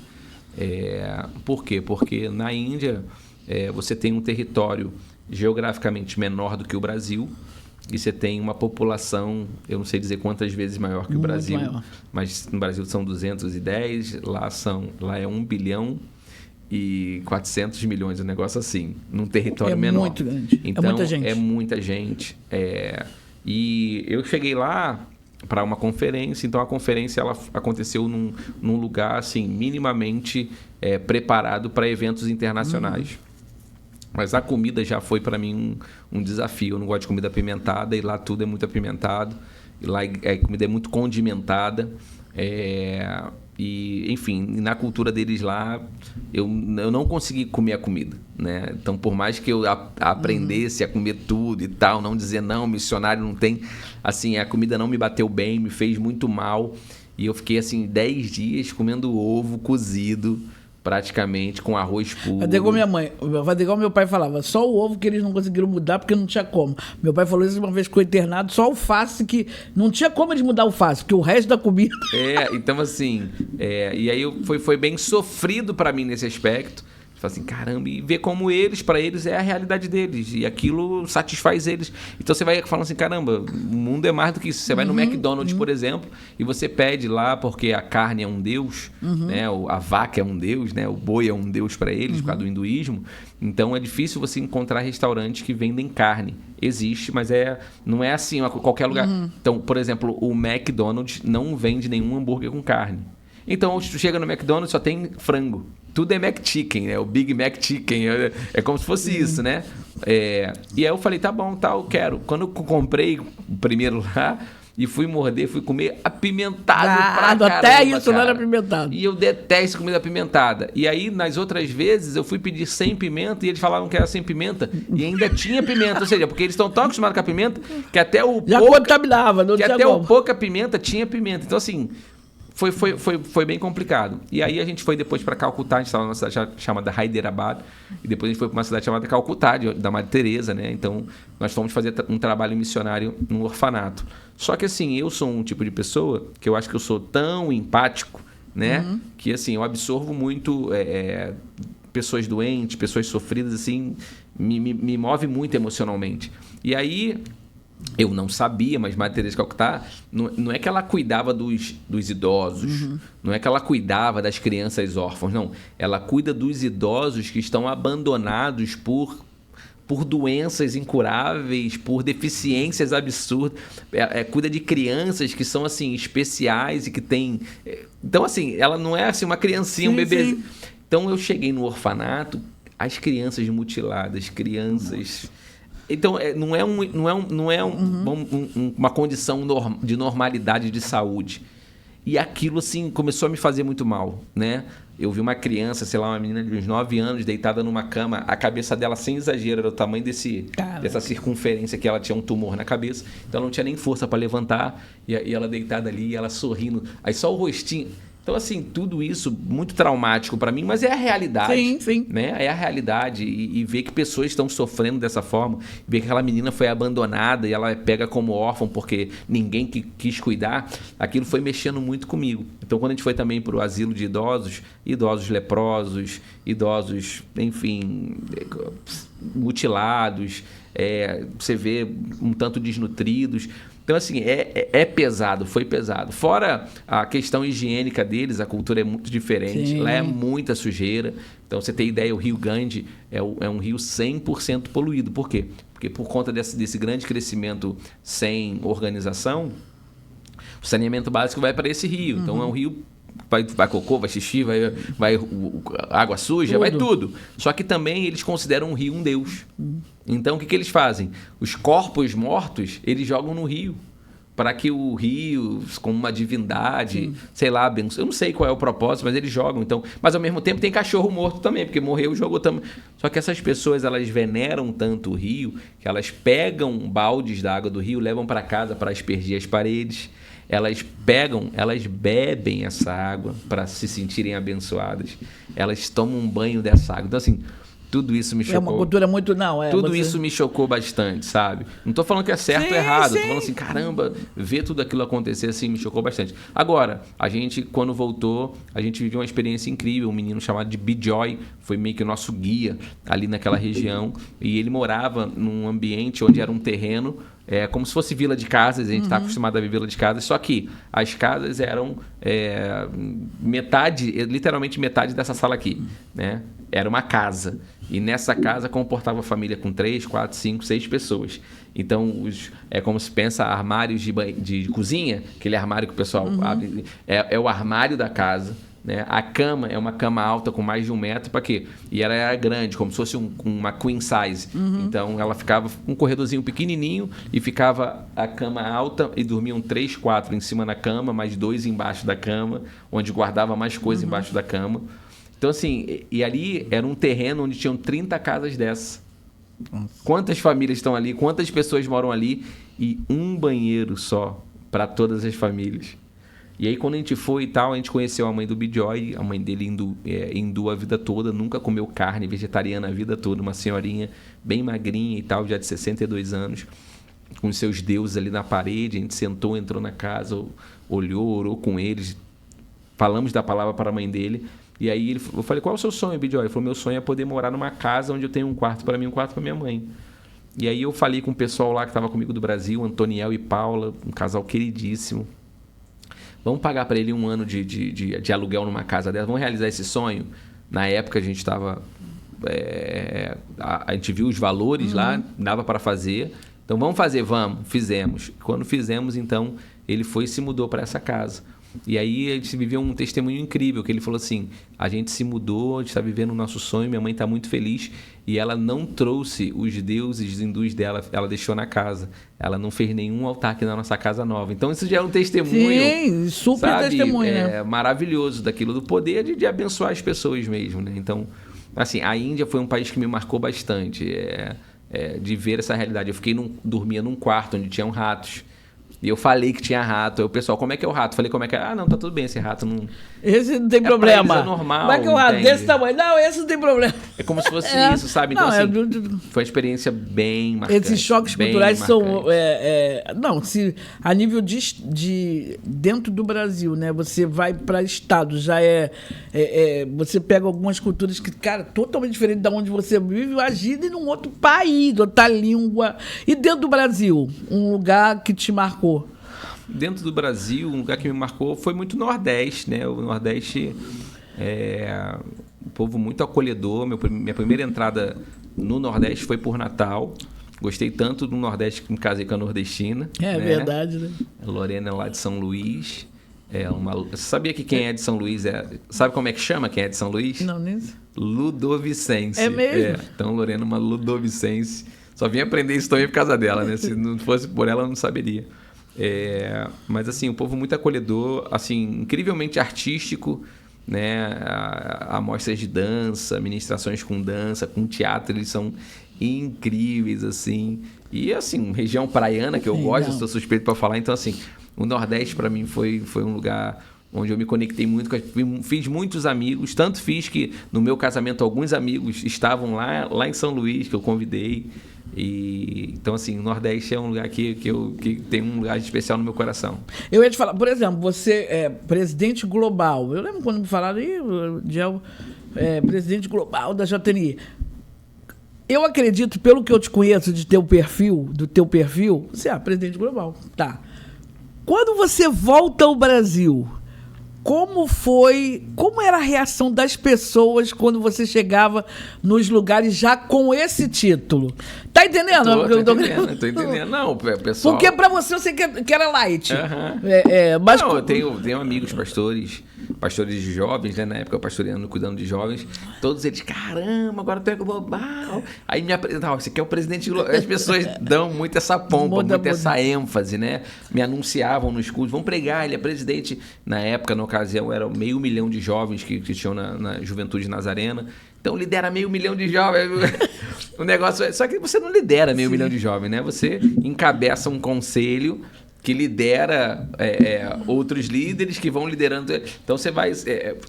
Speaker 2: Por quê? Porque na Índia você tem um território geograficamente menor do que o Brasil e você tem uma população, eu não sei dizer quantas vezes maior que o Brasil, mas no Brasil são 210, lá é 1 bilhão e 400 milhões, um negócio assim, num território menor.
Speaker 1: É muito grande.
Speaker 2: Então,
Speaker 1: é muita gente.
Speaker 2: É muita gente. E eu cheguei lá para uma conferência, então a conferência ela aconteceu num lugar assim minimamente preparado para eventos internacionais. Mas a comida já foi para mim um desafio. Eu não gosto de comida apimentada e lá tudo é muito apimentado. E lá a comida é muito condimentada. E, enfim, na cultura deles lá, eu não consegui comer a comida, né? Então, por mais que eu aprendesse a comer tudo e tal, não dizer não, missionário não tem... Assim, a comida não me bateu bem, me fez muito mal. E eu fiquei, assim, 10 dias comendo ovo cozido, praticamente, com arroz puro.
Speaker 1: Vai igual minha mãe, vai igual meu pai falava, só o ovo que eles não conseguiram mudar porque não tinha como. Meu pai falou isso uma vez que ficou internado, só o alface que não tinha como eles mudar o alface, porque o resto da comida...
Speaker 2: Então assim, e aí foi bem sofrido para mim nesse aspecto. Fala assim, caramba, e ver como para eles é a realidade deles, e aquilo satisfaz eles. Então você vai falando assim, caramba, o mundo é mais do que isso. Você vai no McDonald's, por exemplo, e você pede lá porque a carne é um deus, né? A vaca é um deus, né? O boi é um deus para eles, por causa do hinduísmo. Então é difícil você encontrar restaurantes que vendem carne. Existe, mas não é assim a qualquer lugar. Então, por exemplo, o McDonald's não vende nenhum hambúrguer com carne. Então, tu chega no McDonald's, só tem frango. Tudo é McChicken, né? O Big Mac Chicken. É como se fosse isso, né? E aí eu falei, tá bom, eu quero. Quando eu comprei o primeiro lá e fui morder, fui comer apimentado pra caramba,
Speaker 1: até isso não era apimentado.
Speaker 2: E eu detesto comida apimentada. E aí, nas outras vezes, eu fui pedir sem pimenta e eles falavam que era sem pimenta e ainda tinha pimenta. Ou seja, porque eles estão tão acostumados com a pimenta que até o
Speaker 1: já contaminava, não
Speaker 2: que
Speaker 1: tinha
Speaker 2: até
Speaker 1: como.
Speaker 2: o pouca pimenta tinha pimenta. Então, assim... Foi bem complicado. E aí a gente foi depois para Calcutá, a gente estava numa cidade chamada Hyderabad, e depois a gente foi para uma cidade chamada Calcutá, da Madre Teresa, né? Então nós fomos fazer um trabalho missionário num orfanato. Só que assim, eu sou um tipo de pessoa que eu acho que eu sou tão empático, né? Que assim, eu absorvo muito pessoas doentes, pessoas sofridas, assim, me move muito emocionalmente. E aí... Eu não sabia, mas Madre Teresa de Calcutá, não é que ela cuidava dos idosos, não é que ela cuidava das crianças órfãs, não. Ela cuida dos idosos que estão abandonados por doenças incuráveis, por deficiências absurdas. Cuida de crianças que são, assim, especiais e que têm... Então, assim, ela não é assim, uma criancinha, um bebê. Sim. Então, eu cheguei no orfanato, as crianças mutiladas, crianças... Então, não é uma condição de normalidade de saúde. E aquilo, assim, começou a me fazer muito mal, né? Eu vi uma criança, sei lá, uma menina de uns 9 anos, deitada numa cama, a cabeça dela, sem exagero, era o tamanho dessa circunferência que ela tinha um tumor na cabeça. Então, ela não tinha nem força para levantar, e ela deitada ali, e ela sorrindo. Aí só o rostinho... Então, assim, tudo isso muito traumático para mim, mas é a realidade.
Speaker 1: Sim, sim.
Speaker 2: Né? É a realidade. E ver que pessoas estão sofrendo dessa forma, ver que aquela menina foi abandonada e ela pega como órfã porque ninguém quis cuidar, aquilo foi mexendo muito comigo. Então, quando a gente foi também para o asilo de idosos leprosos, idosos, enfim, mutilados, você vê um tanto desnutridos... Então, assim, é pesado, foi pesado. Fora a questão higiênica deles, a cultura é muito diferente. Sim. Lá é muita sujeira. Então, você tem ideia, o Rio Grande é um rio 100% poluído. Por quê? Porque por conta desse grande crescimento sem organização, o saneamento básico vai para esse rio. Então, é um rio... Vai cocô, vai xixi, vai água suja, tudo. Vai tudo. Só que também eles consideram o rio um deus. Então, o que eles fazem? Os corpos mortos, eles jogam no rio. Para que o rio, como uma divindade, sei lá, eu não sei qual é o propósito, mas eles jogam. Então, mas ao mesmo tempo tem cachorro morto também, porque morreu, jogou também. Só que essas pessoas, elas veneram tanto o rio, que elas pegam baldes da água do rio, levam para casa para aspergir as paredes. Elas bebem essa água para se sentirem abençoadas. Elas tomam um banho dessa água. Então, assim, tudo isso me chocou.
Speaker 1: É uma cultura muito...
Speaker 2: Tudo isso me chocou bastante, sabe? Não tô falando que é certo ou errado. Tô falando assim, caramba, ver tudo aquilo acontecer assim me chocou bastante. Agora, a gente, quando voltou, a gente viveu uma experiência incrível. Um menino chamado de Bijoy foi meio que o nosso guia ali naquela região. E ele morava num ambiente onde era um terreno... como se fosse vila de casas, a gente está acostumado a ver vila de casas, só que as casas eram literalmente metade dessa sala aqui, né? era uma casa. E nessa casa comportava a família com 3, 4, 5, 6 pessoas. Então, é como se pensa armários de cozinha, aquele armário que o pessoal abre. É o armário da casa. Né? A cama é uma cama alta com mais de 1 metro, para quê? E ela era grande, como se fosse uma queen size. Então ela ficava um corredorzinho pequenininho e ficava a cama alta e dormiam 3, 4 em cima da cama, mais 2 embaixo da cama, onde guardava mais coisa embaixo da cama. Então assim, e ali era um terreno onde tinham 30 casas dessas. Quantas famílias estão ali, quantas pessoas moram ali e um banheiro só para todas as famílias. E aí, quando a gente foi e tal, a gente conheceu a mãe do Bijoy, a mãe dele hindu a vida toda, nunca comeu carne, vegetariana a vida toda, uma senhorinha bem magrinha e tal, já de 62 anos, com os seus deuses ali na parede. A gente sentou, entrou na casa, olhou, orou com eles, falamos da palavra para a mãe dele. E aí eu falei, qual é o seu sonho, Bijoy? Ele falou, meu sonho é poder morar numa casa onde eu tenho um quarto para mim, um quarto para minha mãe. E aí eu falei com o pessoal lá que estava comigo do Brasil, Antoniel e Paula, um casal queridíssimo. Vamos pagar para ele 1 ano de aluguel numa casa dessa, vamos realizar esse sonho. Na época a gente estava... a gente viu os valores lá, dava para fazer. Então vamos fazer, vamos. Fizemos. Quando fizemos, então, ele foi e se mudou para essa casa. E aí a gente viveu um testemunho incrível, que ele falou assim, a gente se mudou, a gente está vivendo o nosso sonho, minha mãe está muito feliz e ela não trouxe os deuses hindus dela, ela deixou na casa. Ela não fez nenhum altar aqui na nossa casa nova. Então isso já é um testemunho.
Speaker 1: Sim, super
Speaker 2: sabe,
Speaker 1: testemunho, né?
Speaker 2: Maravilhoso daquilo, do poder de abençoar as pessoas mesmo, né? Então, assim, a Índia foi um país que me marcou bastante, de ver essa realidade. Eu dormia num quarto onde tinham ratos. E eu falei que tinha rato. Aí o pessoal, como é que é o rato? Falei, como é que é? Ah, não, tá tudo bem, esse rato não...
Speaker 1: Esse não tem problema.
Speaker 2: Pra eles é normal,
Speaker 1: como é que é o rato desse tamanho? Não, esse não tem problema.
Speaker 2: É como se fosse isso, sabe? Então, assim, foi uma experiência bem marcante.
Speaker 1: Esses choques culturais são... não, se a nível de dentro do Brasil, né? Você vai para estado, já você pega algumas culturas que, cara, totalmente diferente da onde você vive, agida em um outro país, outra língua. E dentro do Brasil, um lugar que te marcou?
Speaker 2: Dentro do Brasil, um lugar que me marcou foi muito o Nordeste, né? O Nordeste um povo muito acolhedor. Minha primeira entrada no Nordeste foi por Natal. Gostei tanto do Nordeste que me casei com a nordestina.
Speaker 1: É, né? Verdade, né?
Speaker 2: A Lorena é lá de São Luís. Você sabia que quem é de São Luís sabe como é que chama quem é de São Luís?
Speaker 1: Não, nem sei.
Speaker 2: Ludovicense.
Speaker 1: É mesmo?
Speaker 2: Então, Lorena é uma ludovicense. Só vim aprender isso também por causa dela, né? Se não fosse por ela, eu não saberia. Mas, assim, um povo muito acolhedor, assim, incrivelmente artístico, né? Amostras de dança, ministrações com dança, com teatro, eles são incríveis, assim. E, assim, região praiana, que eu gosto, eu sou suspeito para falar. Então, assim, o Nordeste, para mim, foi um lugar onde eu me conectei muito, fiz muitos amigos, tanto fiz que no meu casamento alguns amigos estavam lá em São Luís, que eu convidei. Então, assim, o Nordeste é um lugar que tem um lugar especial no meu coração.
Speaker 1: Eu ia te falar, por exemplo, você é presidente global. Eu lembro quando me falaram, presidente global da JNI. Eu acredito, pelo que eu te conheço do teu perfil, você é presidente global. Tá. Quando você volta ao Brasil, como era a reação das pessoas quando você chegava nos lugares já com esse título? Tá entendendo?
Speaker 2: Tô entendendo. Não, pessoal...
Speaker 1: Porque pra você, eu sei que era light.
Speaker 2: Mas... Não, eu tenho amigos pastores de jovens, né? Na época eu pastoreando, cuidando de jovens. Todos eles, caramba, agora tu é global. Aí me apresentavam, você quer o presidente global. As pessoas dão muito essa pompa, essa ênfase, né? Me anunciavam nos cultos, vão pregar, ele é presidente. Na época, na ocasião, era 500 mil de jovens que tinham na Juventude Nazarena. Então, lidera 500 mil de jovens. O negócio só que você não lidera 500 mil de jovens, né? Você encabeça um conselho que lidera outros líderes que vão liderando. Então, você vai...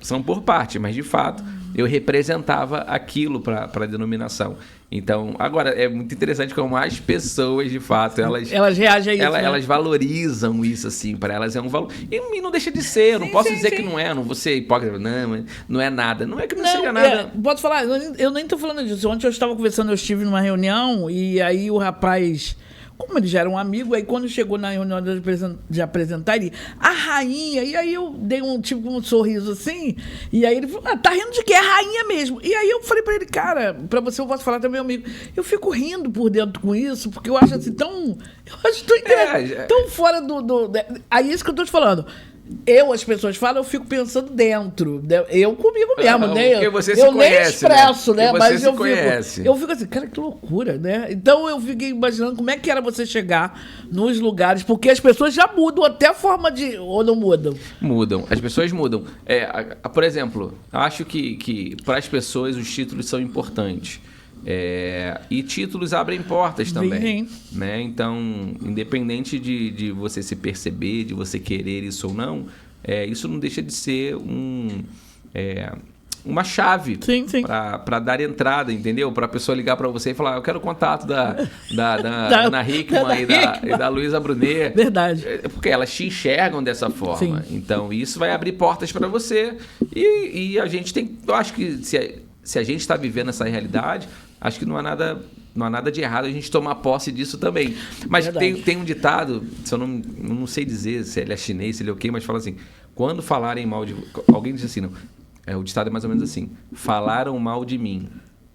Speaker 2: são por parte, mas, de fato, eu representava aquilo para a denominação. Então, agora, é muito interessante como as pessoas, de fato, elas
Speaker 1: reagem a isso,
Speaker 2: elas valorizam isso, assim, para elas é um valor. E não deixa de ser, eu não posso dizer que não é, não vou ser hipócrita, não é nada. Não é que não seja nada.
Speaker 1: Pode falar, eu nem tô falando disso. Ontem eu estava conversando, eu estive numa reunião e aí o rapaz... Como ele já era um amigo, aí quando chegou na reunião de apresentar, ele, a rainha, e aí eu dei um sorriso assim, e aí ele falou, tá rindo de quê? É a rainha mesmo. E aí eu falei pra ele, cara, pra você eu posso falar também, amigo, eu fico rindo por dentro com isso, porque eu acho assim tão tão fora aí é isso que eu tô te falando. As pessoas falam, eu fico pensando dentro. Eu comigo mesmo, né?
Speaker 2: Porque você se
Speaker 1: eu
Speaker 2: conhece,
Speaker 1: nem expresso, né? Mas
Speaker 2: eu
Speaker 1: fico assim, cara, que loucura, né? Então eu fiquei imaginando como é que era você chegar nos lugares, porque as pessoas já mudam até a forma de. Ou não mudam?
Speaker 2: Mudam, as pessoas mudam. Por exemplo, acho que para as pessoas os títulos são importantes. E títulos abrem portas também, né? Então, independente de você se perceber, de você querer isso ou não, isso não deixa de ser uma chave para dar entrada, entendeu? Para a pessoa ligar para você e falar, eu quero o contato da Ana Hickman e da Luísa Brunet.
Speaker 1: Verdade.
Speaker 2: Porque elas te enxergam dessa forma. Sim. Então, isso vai abrir portas para você. E a gente tem... Eu acho que se a gente está vivendo essa realidade, acho que não há nada de errado a gente tomar posse disso também. Mas tem um ditado, eu não sei dizer se ele é chinês, se ele é o quê, mas fala assim, quando falarem mal de... Alguém diz assim, não, o ditado é mais ou menos assim, falaram mal de mim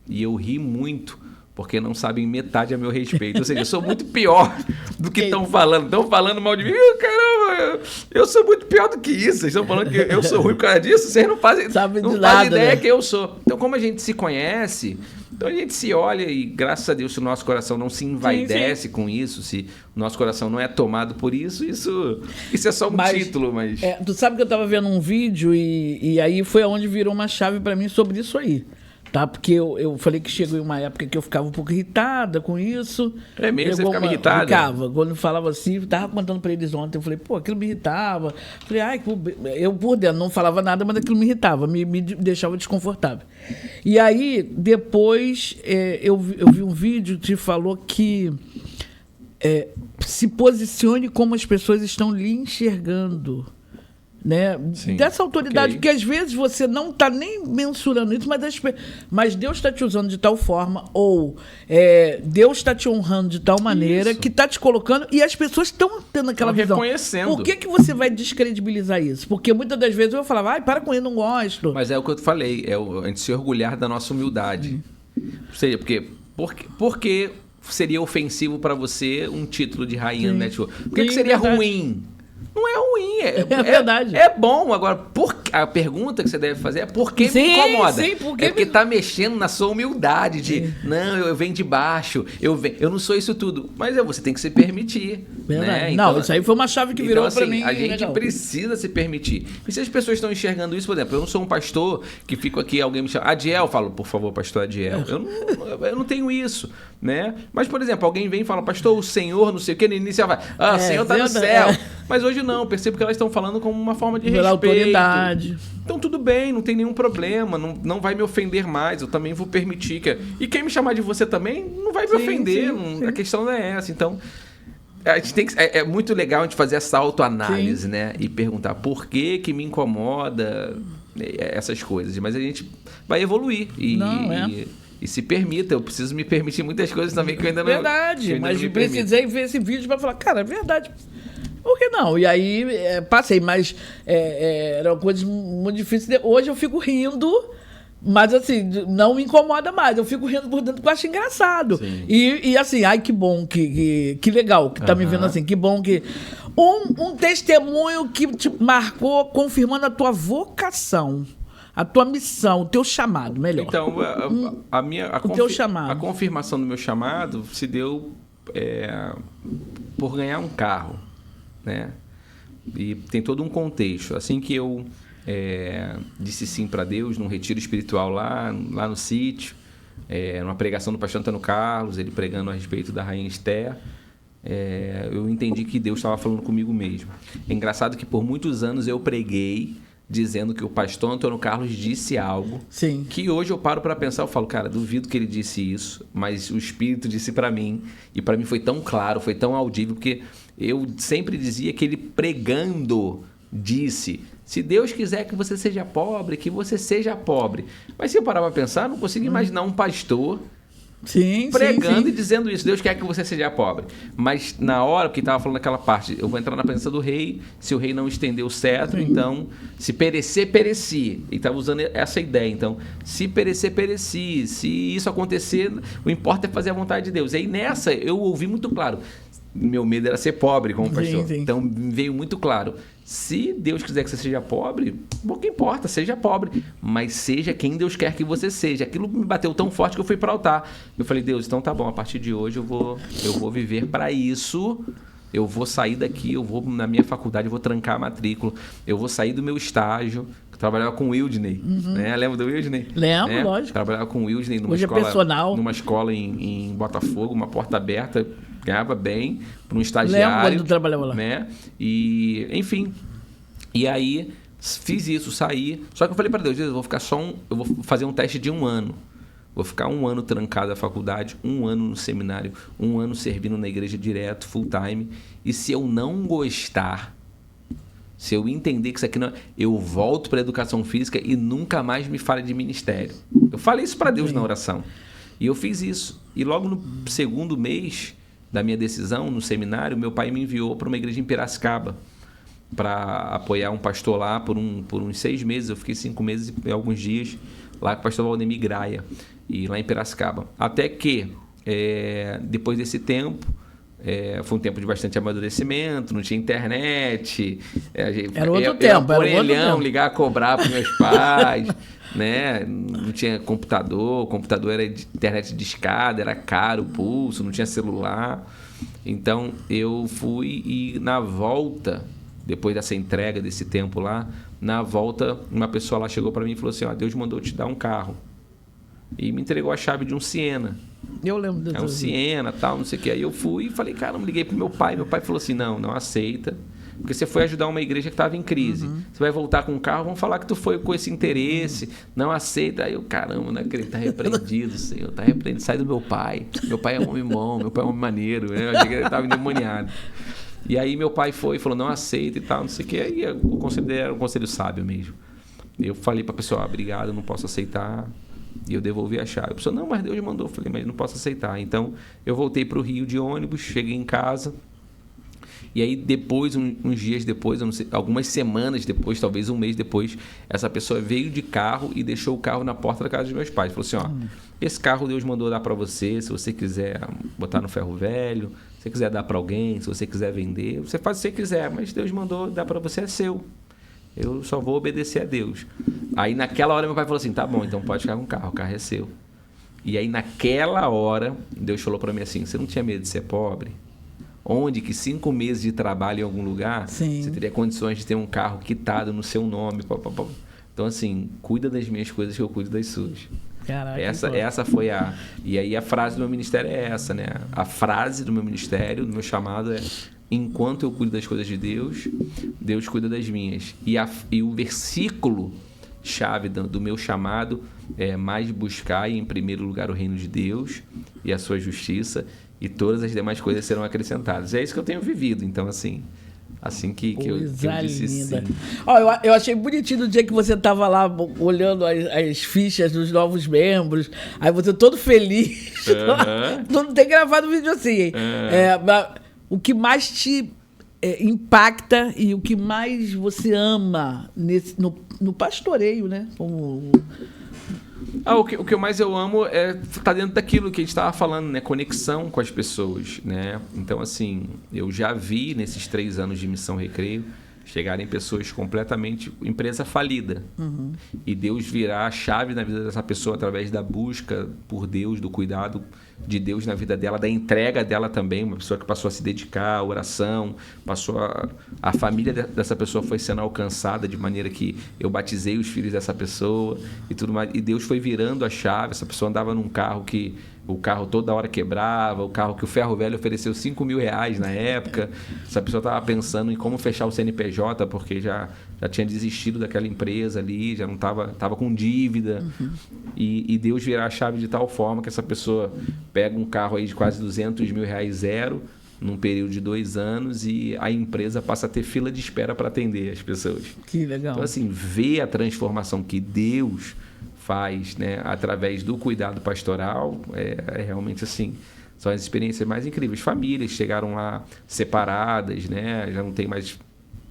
Speaker 2: e eu ri muito porque não sabem metade a meu respeito. Ou seja, eu sou muito pior do que estão falando. Estão falando mal de mim. Caramba, eu sou muito pior do que isso. Vocês estão falando que eu sou ruim por causa disso? Vocês não fazem ideia, né? Que eu sou. Então, como a gente se conhece, então a gente se olha e, graças a Deus, se o nosso coração não se envaidece com isso, se o nosso coração não é tomado por isso é só um título. Mas
Speaker 1: tu sabe que eu estava vendo um vídeo e aí foi onde virou uma chave para mim sobre isso aí. Tá? Porque eu falei que chegou em uma época que eu ficava um pouco irritada com isso.
Speaker 2: É mesmo? Você ficava irritada?
Speaker 1: Ficava. Quando eu falava assim, eu tava contando pra eles ontem, eu falei, pô, aquilo me irritava. Falei, eu por dentro não falava nada, mas aquilo me irritava, me deixava desconfortável. E aí, depois, eu vi um vídeo que falou que se posicione como as pessoas estão lhe enxergando. Né? Dessa autoridade, porque às vezes você não está nem mensurando isso, mas Deus está te usando de tal forma, ou Deus está te honrando de tal maneira que está te colocando, e as pessoas estão tendo aquela visão.
Speaker 2: Reconhecendo.
Speaker 1: Por que você vai descredibilizar isso? Porque muitas das vezes eu falava, para com ele, não gosto.
Speaker 2: Mas é o que eu te falei, a gente se orgulhar da nossa humildade. Ou seja, porque seria ofensivo para você um título de rainha do network? Por que seria ruim? Não é ruim,
Speaker 1: é verdade.
Speaker 2: É bom. Agora, a pergunta que você deve fazer é por que me incomoda?
Speaker 1: Sim, porque
Speaker 2: tá mexendo na sua humildade de, não, eu venho de baixo, eu não sou isso tudo. Mas você tem que se permitir.
Speaker 1: Verdade.
Speaker 2: Né? Então,
Speaker 1: não, isso aí foi uma chave que virou
Speaker 2: assim,
Speaker 1: pra mim.
Speaker 2: A gente precisa se permitir. E se as pessoas estão enxergando isso, por exemplo, eu não sou um pastor que fico aqui, alguém me chama, Adiel, eu falo, por favor, pastor Adiel. Eu não tenho isso, né? Mas, por exemplo, alguém vem e fala, pastor, o Senhor, não sei o que, no início vai, o Senhor tá no céu. Mas hoje não, percebo que elas estão falando como uma forma de respeito.
Speaker 1: Autoridade.
Speaker 2: Então tudo bem, não tem nenhum problema, não vai me ofender mais, eu também vou permitir. E quem me chamar de você também não vai me ofender, a questão não é essa. Então, a gente tem que, é muito legal a gente fazer essa autoanálise, né? E perguntar por que me incomoda essas coisas. Mas a gente vai evoluir e se permita. Eu preciso me permitir muitas coisas também que eu ainda não...
Speaker 1: Verdade, mas eu precisei ver esse vídeo para falar, cara, é verdade. Por que não? E aí passei, mas era uma coisa muito difícil. Hoje eu fico rindo, mas assim, não me incomoda mais. Eu fico rindo por dentro porque eu acho engraçado. E assim, ai, que bom, que legal que tá me vendo assim, que bom que... Um testemunho que te marcou, confirmando a tua vocação, a tua missão, o teu chamado, melhor.
Speaker 2: Então,
Speaker 1: teu chamado.
Speaker 2: A confirmação do meu chamado se deu por ganhar um carro. Né? E tem todo um contexto. Assim que eu disse sim para Deus num retiro espiritual lá no sítio, numa pregação do pastor Antônio Carlos, ele pregando a respeito da rainha Esther, eu entendi que Deus estava falando comigo mesmo. É engraçado que por muitos anos eu preguei dizendo que o pastor Antônio Carlos disse algo que hoje eu paro para pensar, eu falo, cara, duvido que ele disse isso, mas o Espírito disse para mim, e para mim foi tão claro, foi tão audível, porque eu sempre dizia que ele pregando disse, se Deus quiser que você seja pobre, que você seja pobre. Mas se eu parar para pensar, não consigo imaginar um pastor
Speaker 1: Sim,
Speaker 2: pregando
Speaker 1: sim.
Speaker 2: e dizendo isso. Deus quer que você seja pobre. Mas na hora que estava falando aquela parte, eu vou entrar na presença do rei, se o rei não estender o cetro, então, se perecer, pereci. Ele estava usando essa ideia. Então, se perecer, pereci. Se isso acontecer, o importa é fazer a vontade de Deus. E aí nessa, eu ouvi muito claro. Meu medo era ser pobre como pastor.
Speaker 1: Sim.
Speaker 2: Então, veio muito claro. Se Deus quiser que você seja pobre, pouco importa, seja pobre. Mas seja quem Deus quer que você seja. Aquilo me bateu tão forte que eu fui para o altar. Eu falei, Deus, então tá bom, a partir de hoje eu vou viver para isso. Eu vou sair daqui, eu vou na minha faculdade, eu vou trancar a matrícula. Eu vou sair do meu estágio. Eu trabalhava com o Wildney. Né? Lembra do Wildney?
Speaker 1: Lembro, lógico.
Speaker 2: Trabalhava com o Wildney numa escola em Botafogo, uma porta aberta. Ganhava bem para um estagiário.
Speaker 1: Lembro quando trabalhava lá.
Speaker 2: Né? E, enfim. E aí, fiz isso, saí. Só que eu falei para Deus, eu vou ficar eu vou fazer um teste de 1 ano. Vou ficar 1 ano trancado na faculdade, 1 ano no seminário, 1 ano servindo na igreja direto, full time. E se eu não gostar, se eu entender que isso aqui não... Eu volto para a educação física e nunca mais me fale de ministério. Eu falei isso para Deus na oração. E eu fiz isso. E logo no segundo mês da minha decisão, no seminário, meu pai me enviou para uma igreja em Piracicaba para apoiar um pastor lá por uns 6 meses. Eu fiquei 5 meses e alguns dias lá com o pastor Valdemir Graia, e lá em Piracicaba. Até que, depois desse tempo, foi um tempo de bastante amadurecimento, não tinha internet.
Speaker 1: Era outro tempo.
Speaker 2: Ligar a cobrar para meus pais. Né? Não tinha computador era de internet de escada, era caro o pulso, não tinha celular. Então eu fui e na volta, depois dessa entrega desse tempo lá, na volta uma pessoa lá chegou para mim e falou assim, Deus mandou te dar um carro. E me entregou a chave de um Siena.
Speaker 1: Eu lembro disso.
Speaker 2: Um Siena, tal, não sei o que. Aí eu fui e falei, caramba, liguei pro meu pai. Meu pai falou assim, não aceita. Porque você foi ajudar uma igreja que estava em crise. Você vai voltar com um carro, vão falar que tu foi com esse interesse, não aceita. Aí eu, caramba, não acredito, tá repreendido, Senhor, tá repreendido. Sai do meu pai. Meu pai é um homem bom, meu pai é um homem maneiro. Eu achei que ele estava endemoniado. E aí meu pai foi e falou, não aceita e tal, não sei o que. Aí o conselho dele era um conselho sábio mesmo. Eu falei para a pessoa, obrigado, não posso aceitar. E eu devolvi a chave. A pessoa, não, mas Deus mandou. Eu falei, mas não posso aceitar. Então eu voltei para o Rio de ônibus, cheguei em casa. E aí depois, uns dias depois, eu não sei, algumas semanas depois, talvez um mês depois, essa pessoa veio de carro e deixou o carro na porta da casa dos meus pais. Falou assim, esse carro Deus mandou dar para você, se você quiser botar no ferro velho, se você quiser dar para alguém, se você quiser vender, você faz o que você quiser, mas Deus mandou dar para você, é seu. Eu só vou obedecer a Deus. Aí naquela hora meu pai falou assim, tá bom, então pode ficar com o carro é seu. E aí naquela hora, Deus falou para mim assim, você não tinha medo de ser pobre? Onde que 5 meses de trabalho em algum lugar,
Speaker 1: Sim.
Speaker 2: Você teria condições de ter um carro quitado no seu nome. Então, assim, cuida das minhas coisas que eu cuido das suas.
Speaker 1: Caraca,
Speaker 2: essa foi a... E aí a frase do meu ministério é essa, né? A frase do meu ministério, do meu chamado é: enquanto eu cuido das coisas de Deus, Deus cuida das minhas. E o versículo chave do meu chamado é: mais buscar em primeiro lugar o reino de Deus e a sua justiça, e todas as demais coisas serão acrescentadas. É isso que eu tenho vivido. Então, assim que eu disse
Speaker 1: linda.
Speaker 2: sim.
Speaker 1: Eu achei bonitinho no dia que você estava lá olhando as fichas dos novos membros. Aí você todo feliz. Não tem gravado um vídeo assim. O que mais te impacta e o que mais você ama no pastoreio, né?
Speaker 2: O que eu mais eu amo tá dentro daquilo que a gente estava falando, né? Conexão com as pessoas, né? Então, assim, eu já vi nesses 3 anos de Missão Recreio chegarem pessoas completamente... Empresa falida. E Deus virar a chave na vida dessa pessoa através da busca por Deus, do cuidado de Deus na vida dela, da entrega dela também. Uma pessoa que passou a se dedicar à oração, a família dessa pessoa foi sendo alcançada de maneira que eu batizei os filhos dessa pessoa e tudo mais. E Deus foi virando a chave. Essa pessoa andava num carro que o carro toda hora quebrava, o carro que o ferro velho ofereceu R$5.000 na época. Essa pessoa estava pensando em como fechar o CNPJ, porque já tinha desistido daquela empresa ali, já não estava com dívida. E Deus virar a chave de tal forma que essa pessoa pega um carro aí de quase R$200.000 zero, num período de 2 anos, e a empresa passa a ter fila de espera para atender as pessoas.
Speaker 1: Que legal.
Speaker 2: Então, assim, ver a transformação que Deus faz, né, através do cuidado pastoral, é realmente assim, são as experiências mais incríveis. Famílias chegaram lá separadas, né, já não tem mais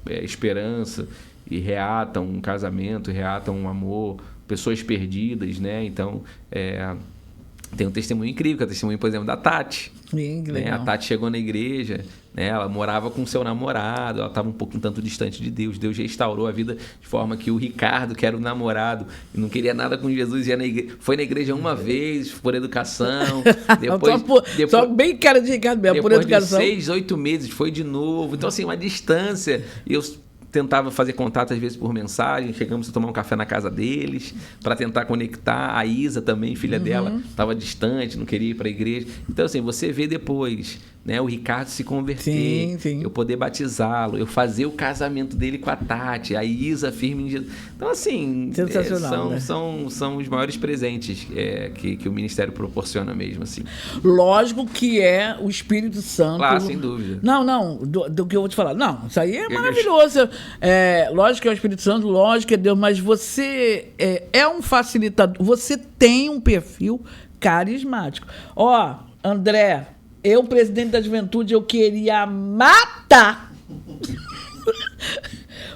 Speaker 2: esperança e reatam um casamento, reatam um amor, pessoas perdidas, né? Então, tem um testemunho incrível, que é o testemunho, por exemplo, da Tati.
Speaker 1: Sim, que
Speaker 2: né?
Speaker 1: legal.
Speaker 2: A Tati chegou na igreja, né? Ela morava com seu namorado, ela estava um tanto distante de Deus. Deus restaurou a vida de forma que o Ricardo, que era o namorado, e não queria nada com Jesus, ia na igreja, foi na igreja uma vez, por educação. Depois,
Speaker 1: só bem cara de Ricardo mesmo, por educação.
Speaker 2: Depois de 6, 8 meses, foi de novo. Então, assim, uma distância. E eu tentava fazer contato às vezes por mensagem, chegamos a tomar um café na casa deles para tentar conectar. A Isa também, filha dela, estava distante, não queria ir para a igreja. Então, assim, você vê depois, né, o Ricardo se converter, eu poder batizá-lo, eu fazer o casamento dele com a Tati, a Isa firme em Jesus. Então, assim,
Speaker 1: sensacional, né?
Speaker 2: são os maiores presentes que o ministério proporciona mesmo, assim.
Speaker 1: Lógico que é o Espírito Santo.
Speaker 2: Claro, sem dúvida.
Speaker 1: Não, do que eu vou te falar. Não, isso aí é maravilhoso. Lógico que é o Espírito Santo, lógico que é Deus, mas você é um facilitador, você tem um perfil carismático. Ó, André, eu, presidente da juventude, eu queria matar.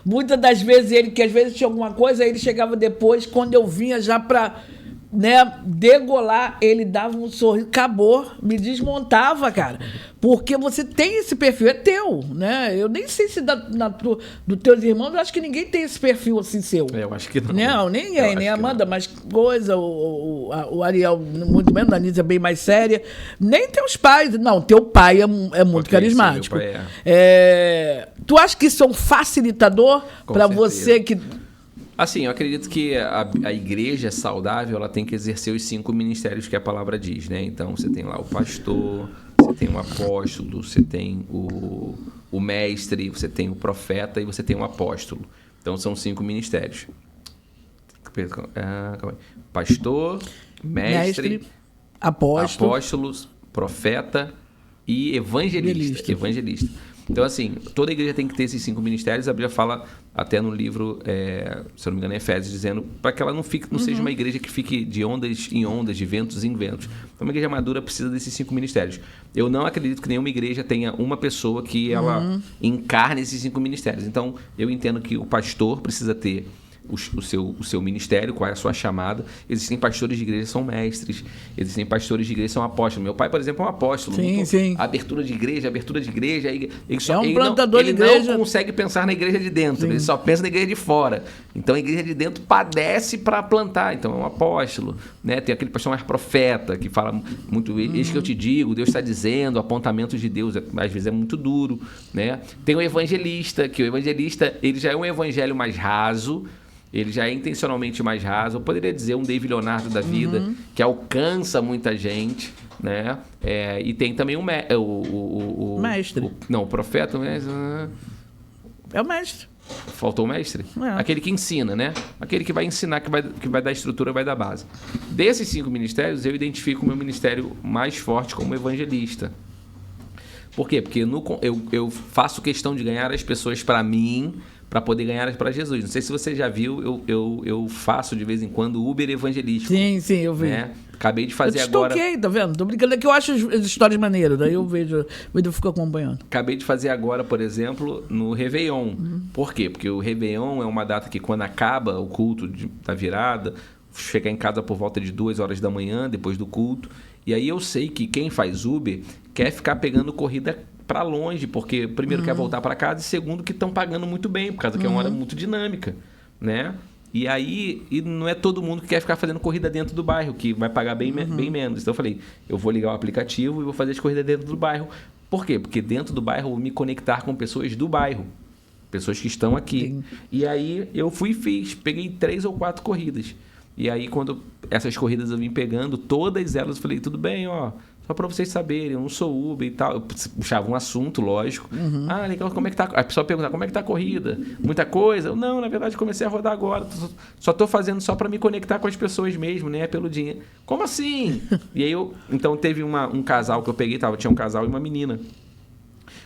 Speaker 1: Muitas das vezes ele, que às vezes tinha alguma coisa, ele chegava depois, quando eu vinha já para, né, degolar, ele dava um sorriso, acabou, me desmontava, cara. Porque você tem esse perfil, é teu, né? Eu nem sei se dos teus irmãos, eu acho que ninguém tem esse perfil assim seu.
Speaker 2: Eu acho que não.
Speaker 1: Não, ninguém, nem a Amanda, mas coisa, o Ariel, muito menos, a Anísia é bem mais séria. Nem teus pais, não, teu pai é muito carismático.
Speaker 2: Sim, meu pai
Speaker 1: Tu acha que isso é um facilitador para você que...
Speaker 2: Assim, eu acredito que a igreja saudável, ela tem que exercer os 5 ministérios que a palavra diz, né? Então, você tem lá o pastor, você tem o apóstolo, você tem o mestre, você tem o profeta e você tem o apóstolo. Então, são 5 ministérios. Pastor, mestre, apóstolos, profeta e evangelista. Então, assim, toda igreja tem que ter esses 5 ministérios. A Bíblia fala até no livro, se eu não me engano, é Efésios, dizendo para que ela não seja uma igreja que fique de ondas em ondas, de ventos em ventos. Então, uma igreja madura precisa desses 5 ministérios. Eu não acredito que nenhuma igreja tenha uma pessoa que ela encarne esses 5 ministérios. Então, eu entendo que o pastor precisa ter o seu ministério, qual é a sua chamada. Existem pastores de igreja que são mestres, existem pastores de igreja que são apóstolos. Meu pai, por exemplo, é um apóstolo.
Speaker 1: Sim.
Speaker 2: Abertura de igreja. Ele
Speaker 1: plantador de igreja.
Speaker 2: Ele não consegue pensar na igreja de dentro, ele só pensa na igreja de fora. Então, a igreja de dentro padece para plantar. Então, é um apóstolo. Né? Tem aquele pastor mais profeta, que fala muito, eis que eu te digo, Deus está dizendo, apontamentos de Deus, às vezes é muito duro. Né? Tem o evangelista, que o evangelista ele já é um evangelho mais raso, ele já é intencionalmente mais raso. Eu poderia dizer um David Leonardo da vida, que alcança muita gente, né? E tem também o
Speaker 1: mestre.
Speaker 2: O profeta.
Speaker 1: É o mestre.
Speaker 2: Faltou o mestre? Aquele que ensina, né? Aquele que vai ensinar, que vai dar estrutura, vai dar base. Desses 5 ministérios, eu identifico o meu ministério mais forte como evangelista. Por quê? Porque eu faço questão de ganhar as pessoas para mim, para poder ganhar para Jesus. Não sei se você já viu, eu faço de vez em quando Uber evangelístico.
Speaker 1: Sim, eu vi.
Speaker 2: Né? Acabei de fazer agora...
Speaker 1: tá vendo? Tô brincando, é que eu acho as histórias maneiras, daí eu vejo, eu fico acompanhando.
Speaker 2: Acabei de fazer agora, por exemplo, no Réveillon. Por quê? Porque o Réveillon é uma data que, quando acaba o culto da virada, chegar em casa por volta de 2 horas da manhã, depois do culto, e aí eu sei que quem faz Uber quer ficar pegando corrida para longe, porque primeiro quer voltar para casa e segundo que estão pagando muito bem, por causa que é uma hora muito dinâmica, né? E aí não é todo mundo que quer ficar fazendo corrida dentro do bairro, que vai pagar bem menos. Então eu falei, eu vou ligar o aplicativo e vou fazer as corridas dentro do bairro. Por quê? Porque dentro do bairro eu vou me conectar com pessoas do bairro, pessoas que estão aqui. Sim. E aí eu peguei 3 ou 4 corridas. E aí, quando essas corridas eu vim pegando, todas elas, eu falei, tudo bem, ó, só para vocês saberem, eu não sou Uber e tal. Eu puxava um assunto, lógico. Legal, como é que tá? A pessoa perguntava, como é que tá a corrida? Muita coisa? Não, na verdade, comecei a rodar agora. Só tô fazendo só para me conectar com as pessoas mesmo, né? Pelo dinheiro. Como assim? E aí, então, teve um casal que eu peguei, tinha um casal e uma menina.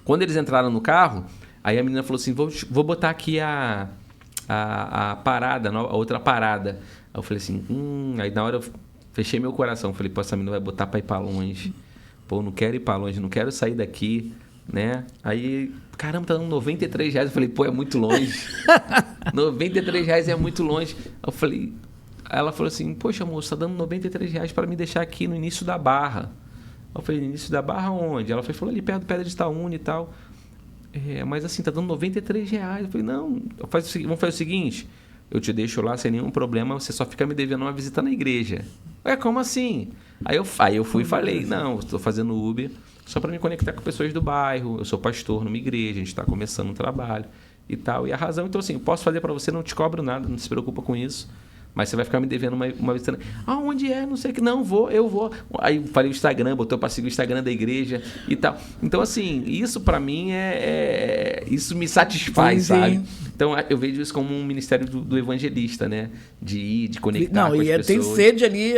Speaker 2: Quando eles entraram no carro, aí a menina falou assim, vou botar aqui a parada, a outra parada. eu falei assim, aí na hora eu fechei meu coração. Falei, pô, essa menina vai botar pra ir pra longe. Pô, não quero ir pra longe, não quero sair daqui, né? Aí, caramba, tá dando R$93. Eu falei, pô, é muito longe. R$93 é muito longe. Eu falei... Aí ela falou assim, poxa, moço, tá dando R$93 para me deixar aqui no início da Barra. Eu falei, no início da Barra onde? Ela falou, ali perto do Pedra de Itaúna e tal. Mas assim, tá dando R$93. Eu falei, não, vamos fazer o seguinte, eu te deixo lá sem nenhum problema, você só fica me devendo uma visita na igreja. Como assim? Aí eu fui e falei, não, estou fazendo Uber só para me conectar com pessoas do bairro, eu sou pastor numa igreja, a gente está começando um trabalho e tal. E a razão, então assim, eu posso fazer para você, não te cobro nada, não se preocupa com isso. Mas você vai ficar me devendo uma visita. Onde é? Não sei o que. Não, eu vou. Aí falei o Instagram, botou para seguir o Instagram da igreja e tal. Então, assim, isso para mim isso me satisfaz, sabe? Então, eu vejo isso como um ministério do evangelista, né? De ir, de conectar com as pessoas.
Speaker 1: Tem sede ali.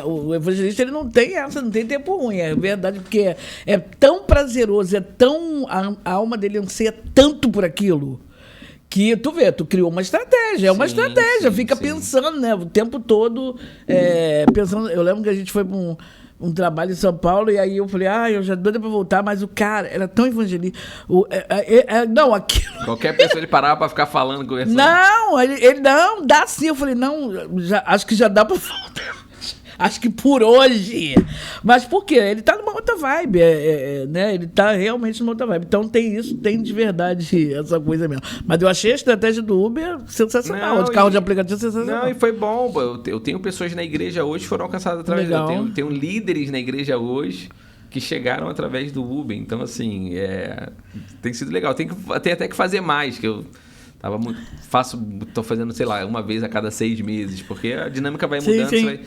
Speaker 1: O evangelista, ele não tem não tem tempo ruim. É verdade, porque é tão prazeroso, a alma dele anseia tanto por aquilo. Que tu criou uma estratégia, uma estratégia, fica pensando, né, o tempo todo, pensando. Eu lembro que a gente foi para um trabalho em São Paulo, e aí eu falei, eu já doida para voltar, mas o cara era tão evangelista. Não, aquilo...
Speaker 2: Qualquer pessoa ele parava para ficar falando, conversando.
Speaker 1: Não, ele não, dá sim. Eu falei, não, acho que já dá para voltar. Acho que por hoje. Mas por quê? Ele tá numa outra vibe, né? Ele tá realmente numa outra vibe. Então tem de verdade essa coisa mesmo. Mas eu achei a estratégia do Uber sensacional. De carro de aplicativo sensacional.
Speaker 2: Não, e foi bom. Eu tenho pessoas na igreja hoje que foram alcançadas através do Uber. Eu tenho líderes na igreja hoje que chegaram através do Uber. Então, assim, tem sido legal. Tem até que fazer mais, que eu... Tô fazendo, sei lá, uma vez a cada 6 meses, porque a dinâmica vai mudando.
Speaker 1: Sim.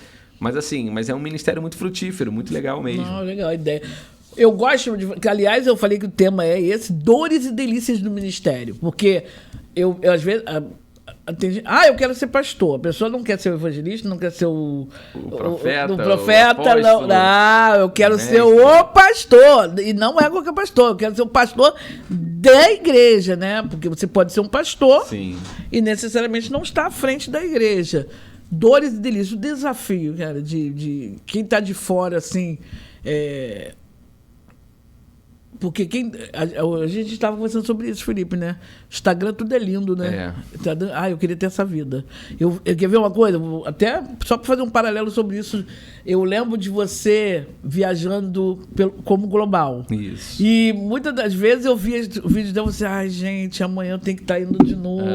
Speaker 2: Mas é um ministério muito frutífero, muito legal mesmo.
Speaker 1: Não, legal a ideia. Eu gosto que, aliás, eu falei que o tema é esse, dores e delícias do ministério. Porque eu às vezes... eu quero ser pastor. A pessoa não quer ser o evangelista, não quer ser o profeta. Não, eu quero ser o pastor. E não é qualquer pastor, eu quero ser o pastor da igreja, né? Porque você pode ser um pastor e necessariamente não está à frente da igreja. Dores e delícias, o desafio, cara, de quem tá de fora, assim, porque a gente estava conversando sobre isso, Felipe, né? Instagram tudo é lindo, né? Eu queria ter essa vida. Eu quer ver uma coisa? Até só para fazer um paralelo sobre isso, eu lembro de você viajando como global.
Speaker 2: Isso.
Speaker 1: E muitas das vezes eu via vídeos de você, gente, amanhã eu tenho que estar indo de novo.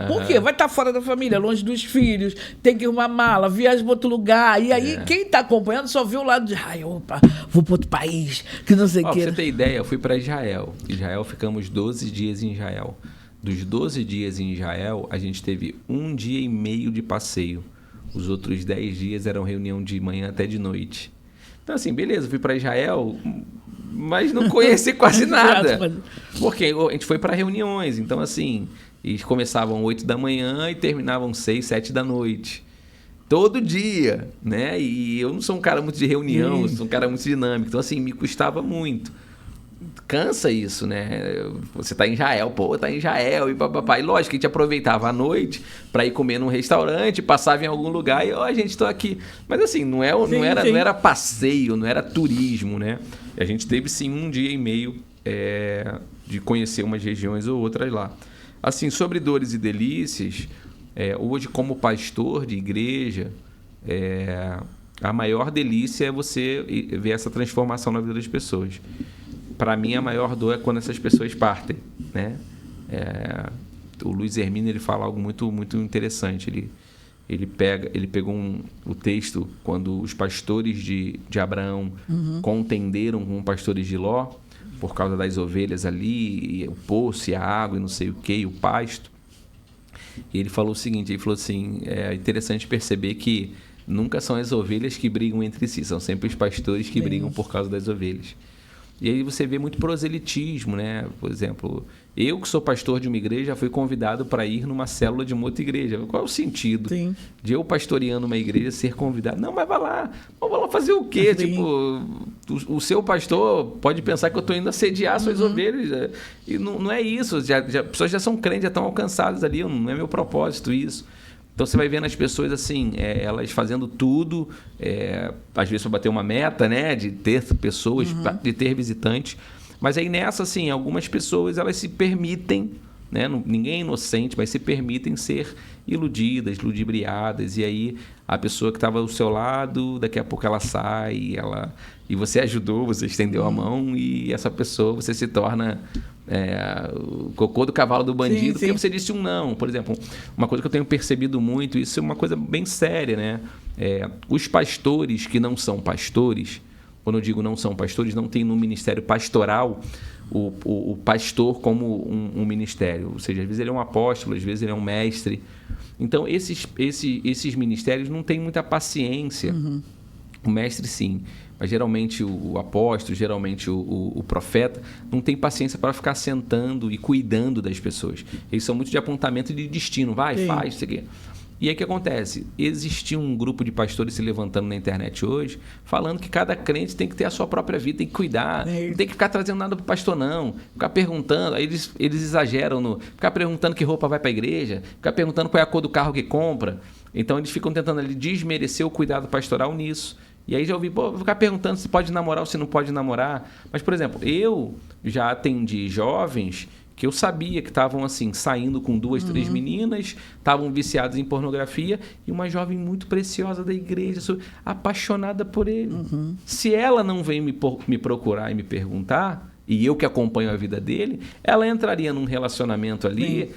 Speaker 1: Por quê? Vai estar fora da família, longe dos filhos, tem que ir uma mala, viaja para outro lugar. E aí, quem está acompanhando só vê o lado de, opa, vou para outro país, que não sei o que.
Speaker 2: Pra você ter ideia, eu fui para Israel. Ficamos 12 dias em Israel. Dos 12 dias em Israel, a gente teve 1 dia e meio de passeio. Os outros 10 dias eram reunião de manhã até de noite. Então, assim, beleza, fui para Israel, mas não conheci quase nada. Porque a gente foi para reuniões. Então, assim, eles começavam 8 da manhã e terminavam 6, 7 da noite. Todo dia, né? E eu não sou um cara muito de reunião, eu sou um cara muito dinâmico. Então, assim, me custava muito. Cansa isso, né? Você tá em Israel, tá em Israel e papapá. E lógico que a gente aproveitava a noite para ir comer num restaurante, passava em algum lugar e, gente, tô aqui. Mas assim, não era passeio, não era turismo, né? A gente teve sim 1 dia e meio de conhecer umas regiões ou outras lá. Assim, sobre dores e delícias, hoje como pastor de igreja, a maior delícia é você ver essa transformação na vida das pessoas. Para mim, a maior dor é quando essas pessoas partem, né? O Luiz Hermínio, ele fala algo muito, muito interessante. Ele pegou o texto quando os pastores de Abraão contenderam com os pastores de Ló por causa das ovelhas ali, e o poço, e a água, e não sei o que, e o pasto. E ele falou o seguinte, ele falou assim, é interessante perceber que nunca são as ovelhas que brigam entre si, são sempre os pastores que brigam por causa das ovelhas. E aí você vê muito proselitismo, né? Por exemplo, eu que sou pastor de uma igreja fui convidado para ir numa célula de uma outra igreja. Qual é o sentido de eu pastoreando uma igreja ser convidado? Não, mas vai lá fazer o quê? Tipo, o seu pastor pode pensar que eu estou indo assediar suas ovelhas. E não é isso. As pessoas já são crentes, já estão alcançadas ali. Não é meu propósito isso. Então você vai vendo as pessoas assim, elas fazendo tudo, às vezes para bater uma meta, né, de ter pessoas, de ter visitantes. Mas aí nessa, assim, algumas pessoas elas se permitem, né, ninguém é inocente, mas se permitem ser iludidas, ludibriadas. E aí a pessoa que estava ao seu lado, daqui a pouco ela sai, e você ajudou, você estendeu a mão, e essa pessoa você se torna o cocô do cavalo do bandido, porque você disse um não. Por exemplo, uma coisa que eu tenho percebido muito, isso é uma coisa bem séria, né? Os pastores que não são pastores, quando eu digo não são pastores, não tem no ministério pastoral o pastor como um ministério. Ou seja, às vezes ele é um apóstolo, às vezes ele é um mestre. Então, esses ministérios não têm muita paciência. O mestre, sim. Mas geralmente o apóstolo, geralmente o profeta, não tem paciência para ficar sentando e cuidando das pessoas. Eles são muito de apontamento de destino. Vai, faz, isso aqui. E aí o que acontece? Existe um grupo de pastores se levantando na internet hoje, falando que cada crente tem que ter a sua própria vida, tem que cuidar, não tem que ficar trazendo nada para o pastor, não. Ficar perguntando, aí eles exageram ficar perguntando que roupa vai para a igreja, ficar perguntando qual é a cor do carro que compra. Então eles ficam tentando ali desmerecer o cuidado pastoral nisso. E aí já ouvi, ficar perguntando se pode namorar ou se não pode namorar. Mas, por exemplo, eu já atendi jovens que eu sabia que estavam assim, saindo com 2, 3 meninas, estavam viciados em pornografia, e uma jovem muito preciosa da igreja, apaixonada por ele. Se ela não vem me procurar e me perguntar, e eu que acompanho a vida dele, ela entraria num relacionamento ali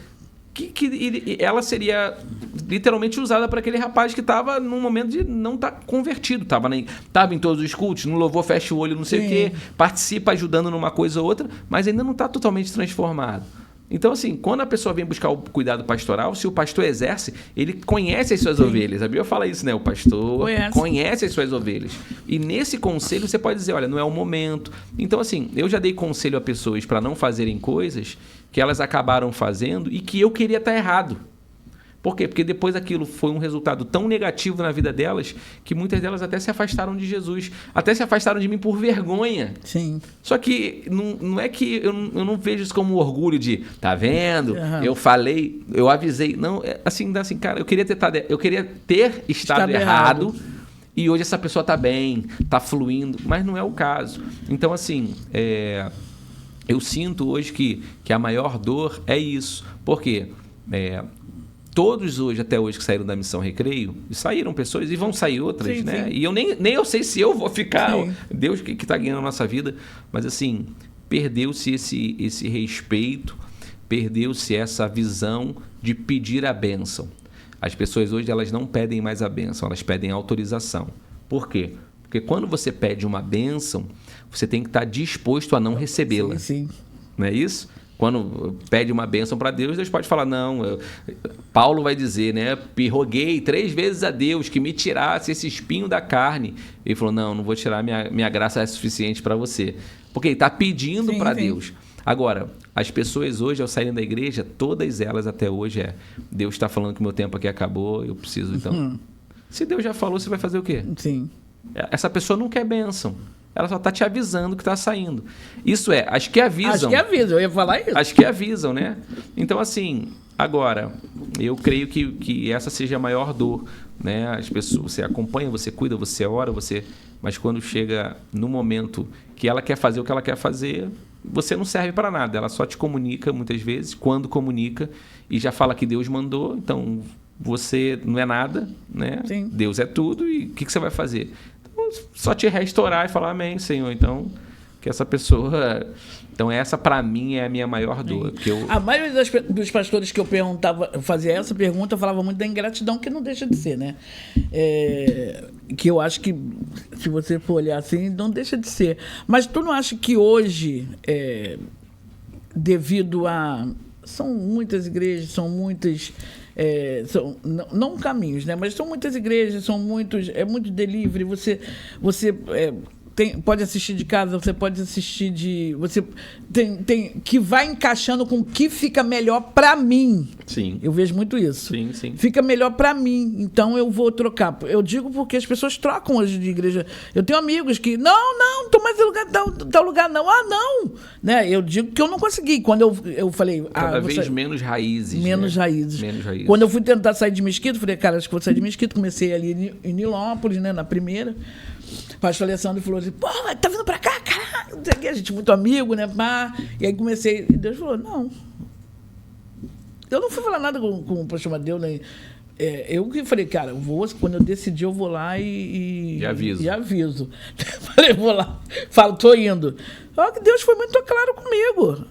Speaker 2: que ela seria literalmente usada para aquele rapaz que estava num momento de não estar convertido. Estava em todos os cultos, no louvor fecha o olho, não sei o quê, participa ajudando numa coisa ou outra, mas ainda não está totalmente transformado. Então, assim, quando a pessoa vem buscar o cuidado pastoral, se o pastor exerce, ele conhece as suas ovelhas. A Bíblia fala isso, né? O pastor conhece as suas ovelhas. E nesse conselho você pode dizer, olha, não é o momento. Então, assim, eu já dei conselho a pessoas para não fazerem coisas que elas acabaram fazendo e que eu queria estar errado. Por quê? Porque depois aquilo foi um resultado tão negativo na vida delas que muitas delas até se afastaram de Jesus. Até se afastaram de mim por vergonha.
Speaker 1: Sim.
Speaker 2: Só que não é que eu não vejo isso como um orgulho de, tá vendo? Eu falei, eu avisei. Não, assim, cara, eu queria ter estado errado. E hoje essa pessoa tá bem, tá fluindo, mas não é o caso. Então, assim, eu sinto hoje que a maior dor é isso. Por quê? Todos hoje, até hoje, que saíram da Missão Recreio, saíram pessoas e vão sair outras, né? E eu nem eu sei se eu vou ficar, Deus que está guiando a nossa vida, mas assim, perdeu-se esse respeito, perdeu-se essa visão de pedir a bênção. As pessoas hoje, elas não pedem mais a bênção, elas pedem autorização. Por quê? Porque quando você pede uma bênção, você tem que estar disposto a não recebê-la.
Speaker 1: Sim.
Speaker 2: Não é isso? Quando pede uma bênção para Deus, Deus pode falar, não, Paulo vai dizer, né? Roguei 3 vezes a Deus que me tirasse esse espinho da carne. Ele falou, não vou tirar, minha graça é suficiente para você. Porque ele está pedindo para Deus. Agora, as pessoas hoje, ao saírem da igreja, todas elas até hoje Deus está falando que o meu tempo aqui acabou, eu preciso, então... Se Deus já falou, você vai fazer o quê?
Speaker 1: Sim.
Speaker 2: Essa pessoa não quer bênção. Ela só está te avisando que está saindo. Isso as que avisam.
Speaker 1: As que avisam, eu ia falar isso.
Speaker 2: As que avisam, né? Então, assim, agora, eu creio que essa seja a maior dor, né? As pessoas, você acompanha, você cuida, você ora, mas quando chega no momento que ela quer fazer o que ela quer fazer, você não serve para nada. Ela só te comunica, muitas vezes, quando comunica, e já fala que Deus mandou, então você não é nada, né?
Speaker 1: Sim.
Speaker 2: Deus é tudo, e o que você vai fazer? Só te restaurar e falar amém, Senhor. Então, que essa pessoa... Então, essa para mim é a minha maior dor.
Speaker 1: A maioria dos pastores que eu perguntava, fazia essa pergunta, falava muito da ingratidão, que não deixa de ser, né? Que eu acho que, se você for olhar assim, não deixa de ser. Mas tu não acha que hoje, devido a... São muitas igrejas, são muitas... não caminhos, né? Mas são muitas igrejas, são muitos, muito delivery. Você pode assistir de casa, você pode assistir de... Você tem que vai encaixando com o que fica melhor para mim.
Speaker 2: Sim.
Speaker 1: Eu vejo muito isso.
Speaker 2: Sim, sim.
Speaker 1: Fica melhor para mim, então eu vou trocar. Eu digo porque as pessoas trocam hoje de igreja. Eu tenho amigos que, não tô mais em lugar, tal lugar, não. Ah, não! Né? Eu digo que eu não consegui. Quando eu falei...
Speaker 2: Cada vez menos raízes.
Speaker 1: Menos
Speaker 2: né?
Speaker 1: raízes.
Speaker 2: Menos raízes.
Speaker 1: Quando eu fui tentar sair de Mesquita, falei, cara, acho que vou sair de Mesquita. Comecei ali em Nilópolis, né, na primeira. O pastor Alessandro falou assim, pô, tá vindo pra cá, caralho. A gente muito amigo, né? E aí comecei. E Deus falou, não. Eu não fui falar nada com o pastor Madeu, né? Eu que falei, cara, quando eu decidir, eu vou lá e
Speaker 2: aviso.
Speaker 1: E aviso. Falei, vou lá. Falo, tô indo. Só que Deus foi muito claro comigo.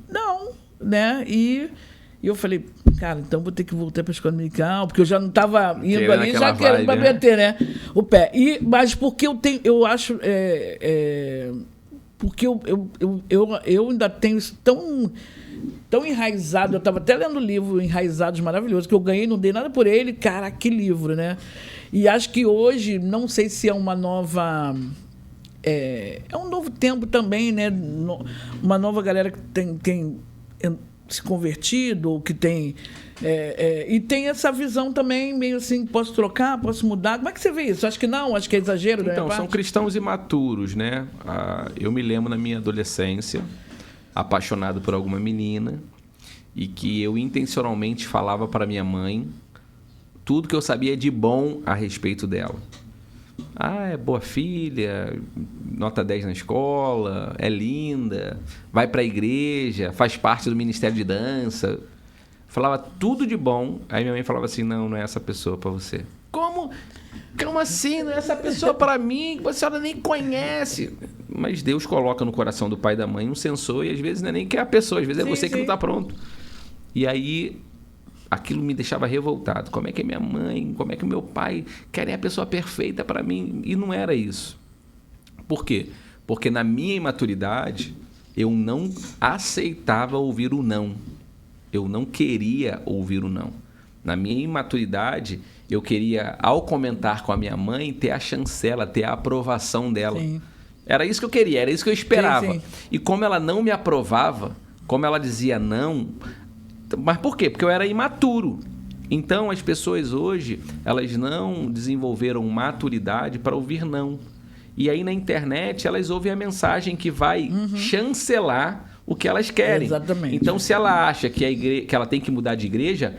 Speaker 1: Não, né? E eu falei, cara, então vou ter que voltar para a escola dominical, porque eu já não estava indo
Speaker 2: querendo
Speaker 1: ali, já querendo para meter, né? O pé. Mas porque eu acho. Porque eu ainda tenho isso tão enraizado. Eu estava até lendo o livro Enraizados, maravilhoso, que eu ganhei, não dei nada por ele. Cara, que livro, né? E acho que hoje, não sei se é uma nova... É um novo tempo também, né? Uma nova galera que tem se convertido, ou que tem... e tem essa visão também, meio assim, posso trocar, posso mudar. Como é que você vê isso? Acho que não, acho que é exagero da minha parte.
Speaker 2: São cristãos imaturos, né? Eu me lembro na minha adolescência, apaixonado por alguma menina, e que eu intencionalmente falava para minha mãe tudo que eu sabia de bom a respeito dela. É boa filha, nota 10 na escola, é linda, vai para a igreja, faz parte do ministério de dança. Falava tudo de bom. Aí minha mãe falava assim, não é essa pessoa para você. Como assim? Não é essa pessoa para mim, que a senhora nem conhece. Mas Deus coloca no coração do pai e da mãe um sensor, e às vezes não é nem que é a pessoa, às vezes é você que não está pronto. E aí... aquilo me deixava revoltado. Como é que minha mãe, como é que meu pai querem a pessoa perfeita para mim? E não era isso. Por quê? Porque na minha imaturidade, eu não aceitava ouvir o não. Eu não queria ouvir o não. Na minha imaturidade, eu queria, ao comentar com a minha mãe, ter a chancela, ter a aprovação dela. Sim. Era isso que eu queria, era isso que eu esperava. Sim. E como ela não me aprovava, como ela dizia não... Mas por quê? Porque eu era imaturo. Então, as pessoas hoje, elas não desenvolveram maturidade para ouvir não. E aí, na internet, elas ouvem a mensagem que vai chancelar o que elas querem.
Speaker 1: Exatamente.
Speaker 2: Então, se ela acha que ela tem que mudar de igreja,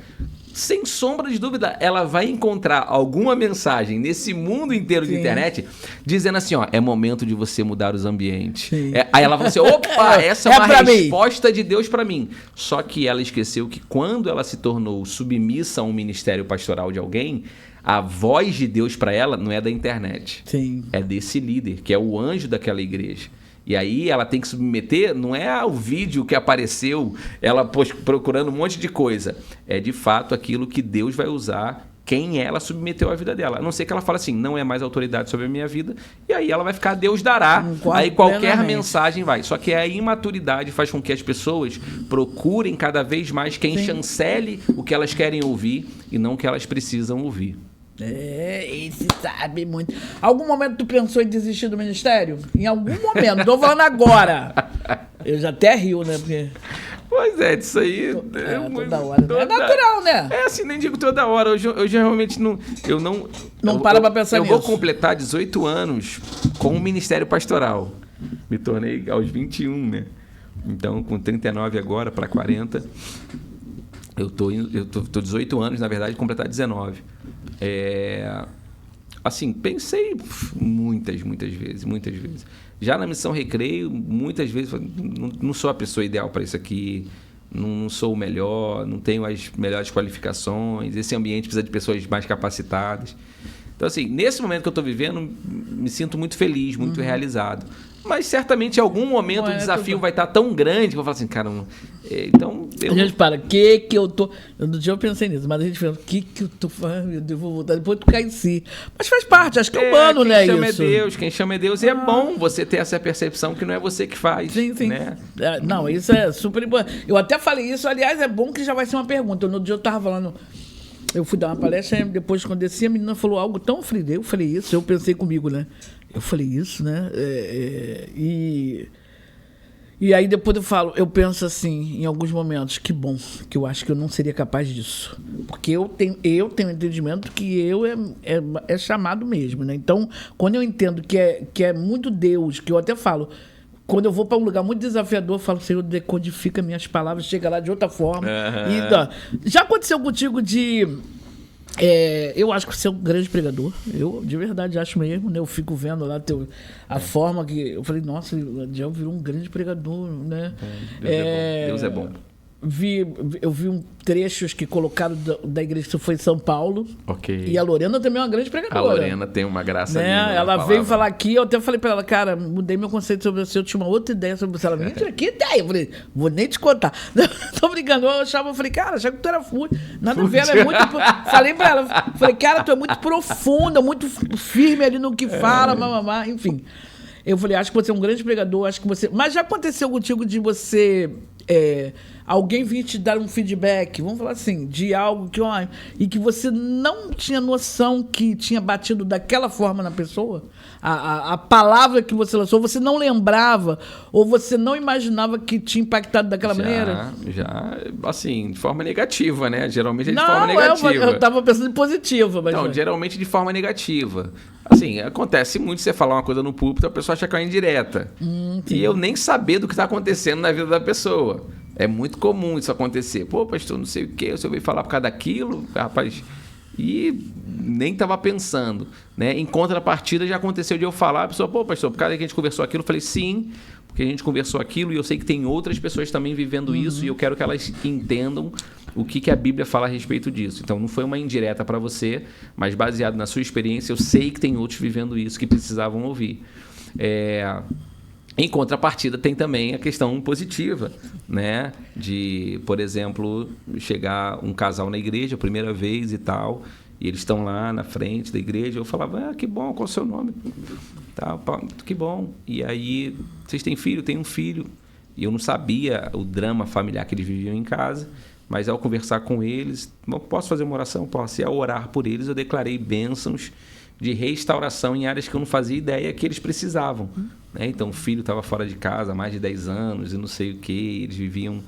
Speaker 2: sem sombra de dúvida, ela vai encontrar alguma mensagem nesse mundo inteiro de internet dizendo assim, é momento de você mudar os ambientes. Aí ela fala assim, opa, essa é uma resposta de Deus para mim. Só que ela esqueceu que quando ela se tornou submissa a um ministério pastoral de alguém, a voz de Deus para ela não é da internet.
Speaker 1: Sim.
Speaker 2: É desse líder, que é o anjo daquela igreja. E aí ela tem que submeter, não é o vídeo que apareceu, ela procurando um monte de coisa. É de fato aquilo que Deus vai usar, quem ela submeteu à vida dela. A não ser que ela fale assim, não é mais autoridade sobre a minha vida, e aí ela vai ficar, Deus dará. Aí qualquer mensagem vai. Só que a imaturidade faz com que as pessoas procurem cada vez mais quem chancele o que elas querem ouvir e não o que elas precisam ouvir.
Speaker 1: Esse sabe muito. Algum momento tu pensou em desistir do ministério? Em algum momento, não tô falando agora. Eu já até rio, né? Porque...
Speaker 2: Pois é, isso aí...
Speaker 1: toda hora. É natural, né?
Speaker 2: Assim, nem digo toda hora. Eu geralmente não...
Speaker 1: Não para pra pensar nisso.
Speaker 2: Eu vou completar 18 anos com o ministério pastoral. Me tornei aos 21, né? Então, com 39 agora para 40... Eu tô 18 anos, na verdade, completar 19. Assim, pensei muitas vezes. Já na Missão Recreio, muitas vezes, não sou a pessoa ideal para isso aqui, não sou o melhor, não tenho as melhores qualificações, esse ambiente precisa de pessoas mais capacitadas. Então, assim, nesse momento que eu estou vivendo, me sinto muito feliz, muito realizado. Mas certamente em algum momento o desafio vai estar tão grande que eu vou falar assim, caramba. Então.
Speaker 1: A gente para, que eu tô. No dia eu pensei nisso, mas a gente pensa, o que eu tô fazendo? Meu Deus, vou voltar, depois tu cai em si. Mas faz parte, acho que é humano, né?
Speaker 2: Quem chama é Deus. E é bom você ter essa percepção que não é você que faz. Sim. Né?
Speaker 1: Não, isso é super importante. Eu até falei isso, aliás, é bom que já vai ser uma pergunta. No dia eu tava falando. Eu fui dar uma palestra, depois quando desci, a menina falou algo tão frio. Eu falei isso, eu pensei comigo, né? eu falei isso, né? E aí depois eu penso assim, em alguns momentos, que bom, que eu acho que eu não seria capaz disso. Porque eu tenho entendimento que é chamado mesmo, né? Então, quando eu entendo que é muito Deus, que eu até falo, quando eu vou para um lugar muito desafiador, eu falo, Senhor, decodifica minhas palavras, chega lá de outra forma. Já aconteceu contigo de... eu acho que você é um grande pregador. Eu, de verdade, acho mesmo, né? Eu fico vendo lá a forma que... Eu falei, nossa, o Adiel virou um grande pregador, né?
Speaker 2: Deus é bom.
Speaker 1: Eu vi trechos que colocaram da igreja que foi em São Paulo.
Speaker 2: Ok.
Speaker 1: E a Lorena também é uma grande pregadora.
Speaker 2: A Lorena tem uma graça linda.
Speaker 1: Ela veio falar aqui, eu até falei pra ela, cara, mudei meu conceito sobre você, eu tinha uma outra ideia sobre você. Ela, mentira, que ideia? Eu falei, vou nem te contar. Tô brincando, eu falei, cara, achava que tu era fútil. Nada a ver, ela é muito... Falei pra ela, falei, cara, tu é muito profunda, muito firme ali no que fala, mamamá, enfim. Eu falei, acho que você é um grande pregador, acho que você... Mas já aconteceu contigo de você... alguém vir te dar um feedback, vamos falar assim, de algo que e que você não tinha noção que tinha batido daquela forma na pessoa? A palavra que você lançou, você não lembrava ou você não imaginava que tinha impactado daquela maneira?
Speaker 2: Já, assim, de forma negativa, né? Geralmente é de forma negativa.
Speaker 1: Eu estava pensando em positiva. Mas
Speaker 2: não, geralmente de forma negativa. Assim, acontece muito você falar uma coisa no púlpito, a pessoa achar que é indireta. E eu nem saber do que está acontecendo na vida da pessoa. É muito comum isso acontecer. Pô, pastor, não sei o quê, você veio falar por causa daquilo, rapaz... E nem estava pensando, né? Em contrapartida, já aconteceu de eu falar, a pessoa, pô, pastor, por causa que a gente conversou aquilo, eu falei, sim, porque a gente conversou aquilo e eu sei que tem outras pessoas também vivendo isso e eu quero que elas entendam o que a Bíblia fala a respeito disso. Então, não foi uma indireta para você, mas baseado na sua experiência, eu sei que tem outros vivendo isso que precisavam ouvir. Em contrapartida, tem também a questão positiva, né? De, por exemplo, chegar um casal na igreja a primeira vez e tal, e eles estão lá na frente da igreja, eu falava, que bom, qual é o seu nome? Tá, que bom. E aí, vocês têm filho? Tem um filho. E eu não sabia o drama familiar que eles viviam em casa, mas ao conversar com eles, posso fazer uma oração? Posso. E ao orar por eles, eu declarei bênçãos de restauração em áreas que eu não fazia ideia que eles precisavam. Né? Então, o filho estava fora de casa há mais de 10 anos e não sei o quê. Eles viviam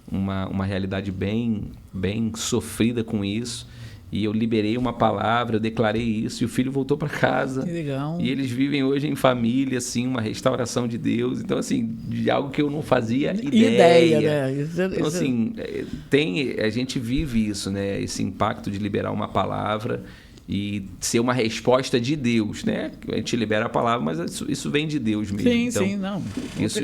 Speaker 2: uma realidade bem sofrida com isso. E eu liberei uma palavra, eu declarei isso, e o filho voltou para casa.
Speaker 1: Que legal.
Speaker 2: E eles vivem hoje em família, assim, uma restauração de Deus. Então, assim, de algo que eu não fazia ideia.
Speaker 1: Né?
Speaker 2: Então, assim, a gente vive isso, né? Esse impacto de liberar uma palavra e ser uma resposta de Deus, né? A gente libera a palavra, mas isso vem de Deus mesmo.
Speaker 1: Sim,
Speaker 2: então,
Speaker 1: sim, não.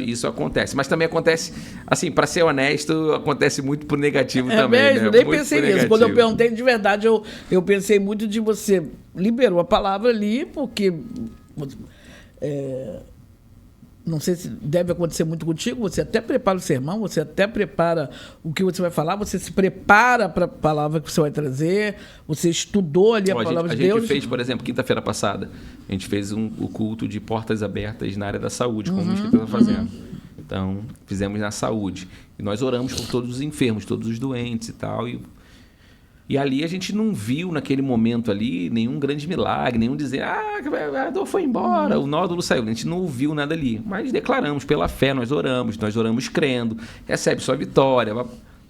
Speaker 2: Isso acontece. Mas também acontece, assim, para ser honesto, acontece muito por negativo também.
Speaker 1: Mesmo,
Speaker 2: né?
Speaker 1: Nem
Speaker 2: muito
Speaker 1: pensei nisso. Quando eu perguntei, de verdade, eu pensei muito de você liberou a palavra ali, porque... não sei se deve acontecer muito contigo, você até prepara o sermão, você até prepara o que você vai falar, você se prepara para a palavra que você vai trazer, você estudou ali a palavra de Deus.
Speaker 2: A gente fez, por exemplo, quinta-feira passada, a gente fez o culto de portas abertas na área da saúde, como o Mosquito está fazendo. Então, fizemos na saúde. E nós oramos por todos os enfermos, todos os doentes e tal, e ali a gente não viu naquele momento ali nenhum grande milagre, nenhum dizer, a dor foi embora, o nódulo saiu. A gente não ouviu nada ali. Mas declaramos pela fé, nós oramos crendo, recebe sua vitória.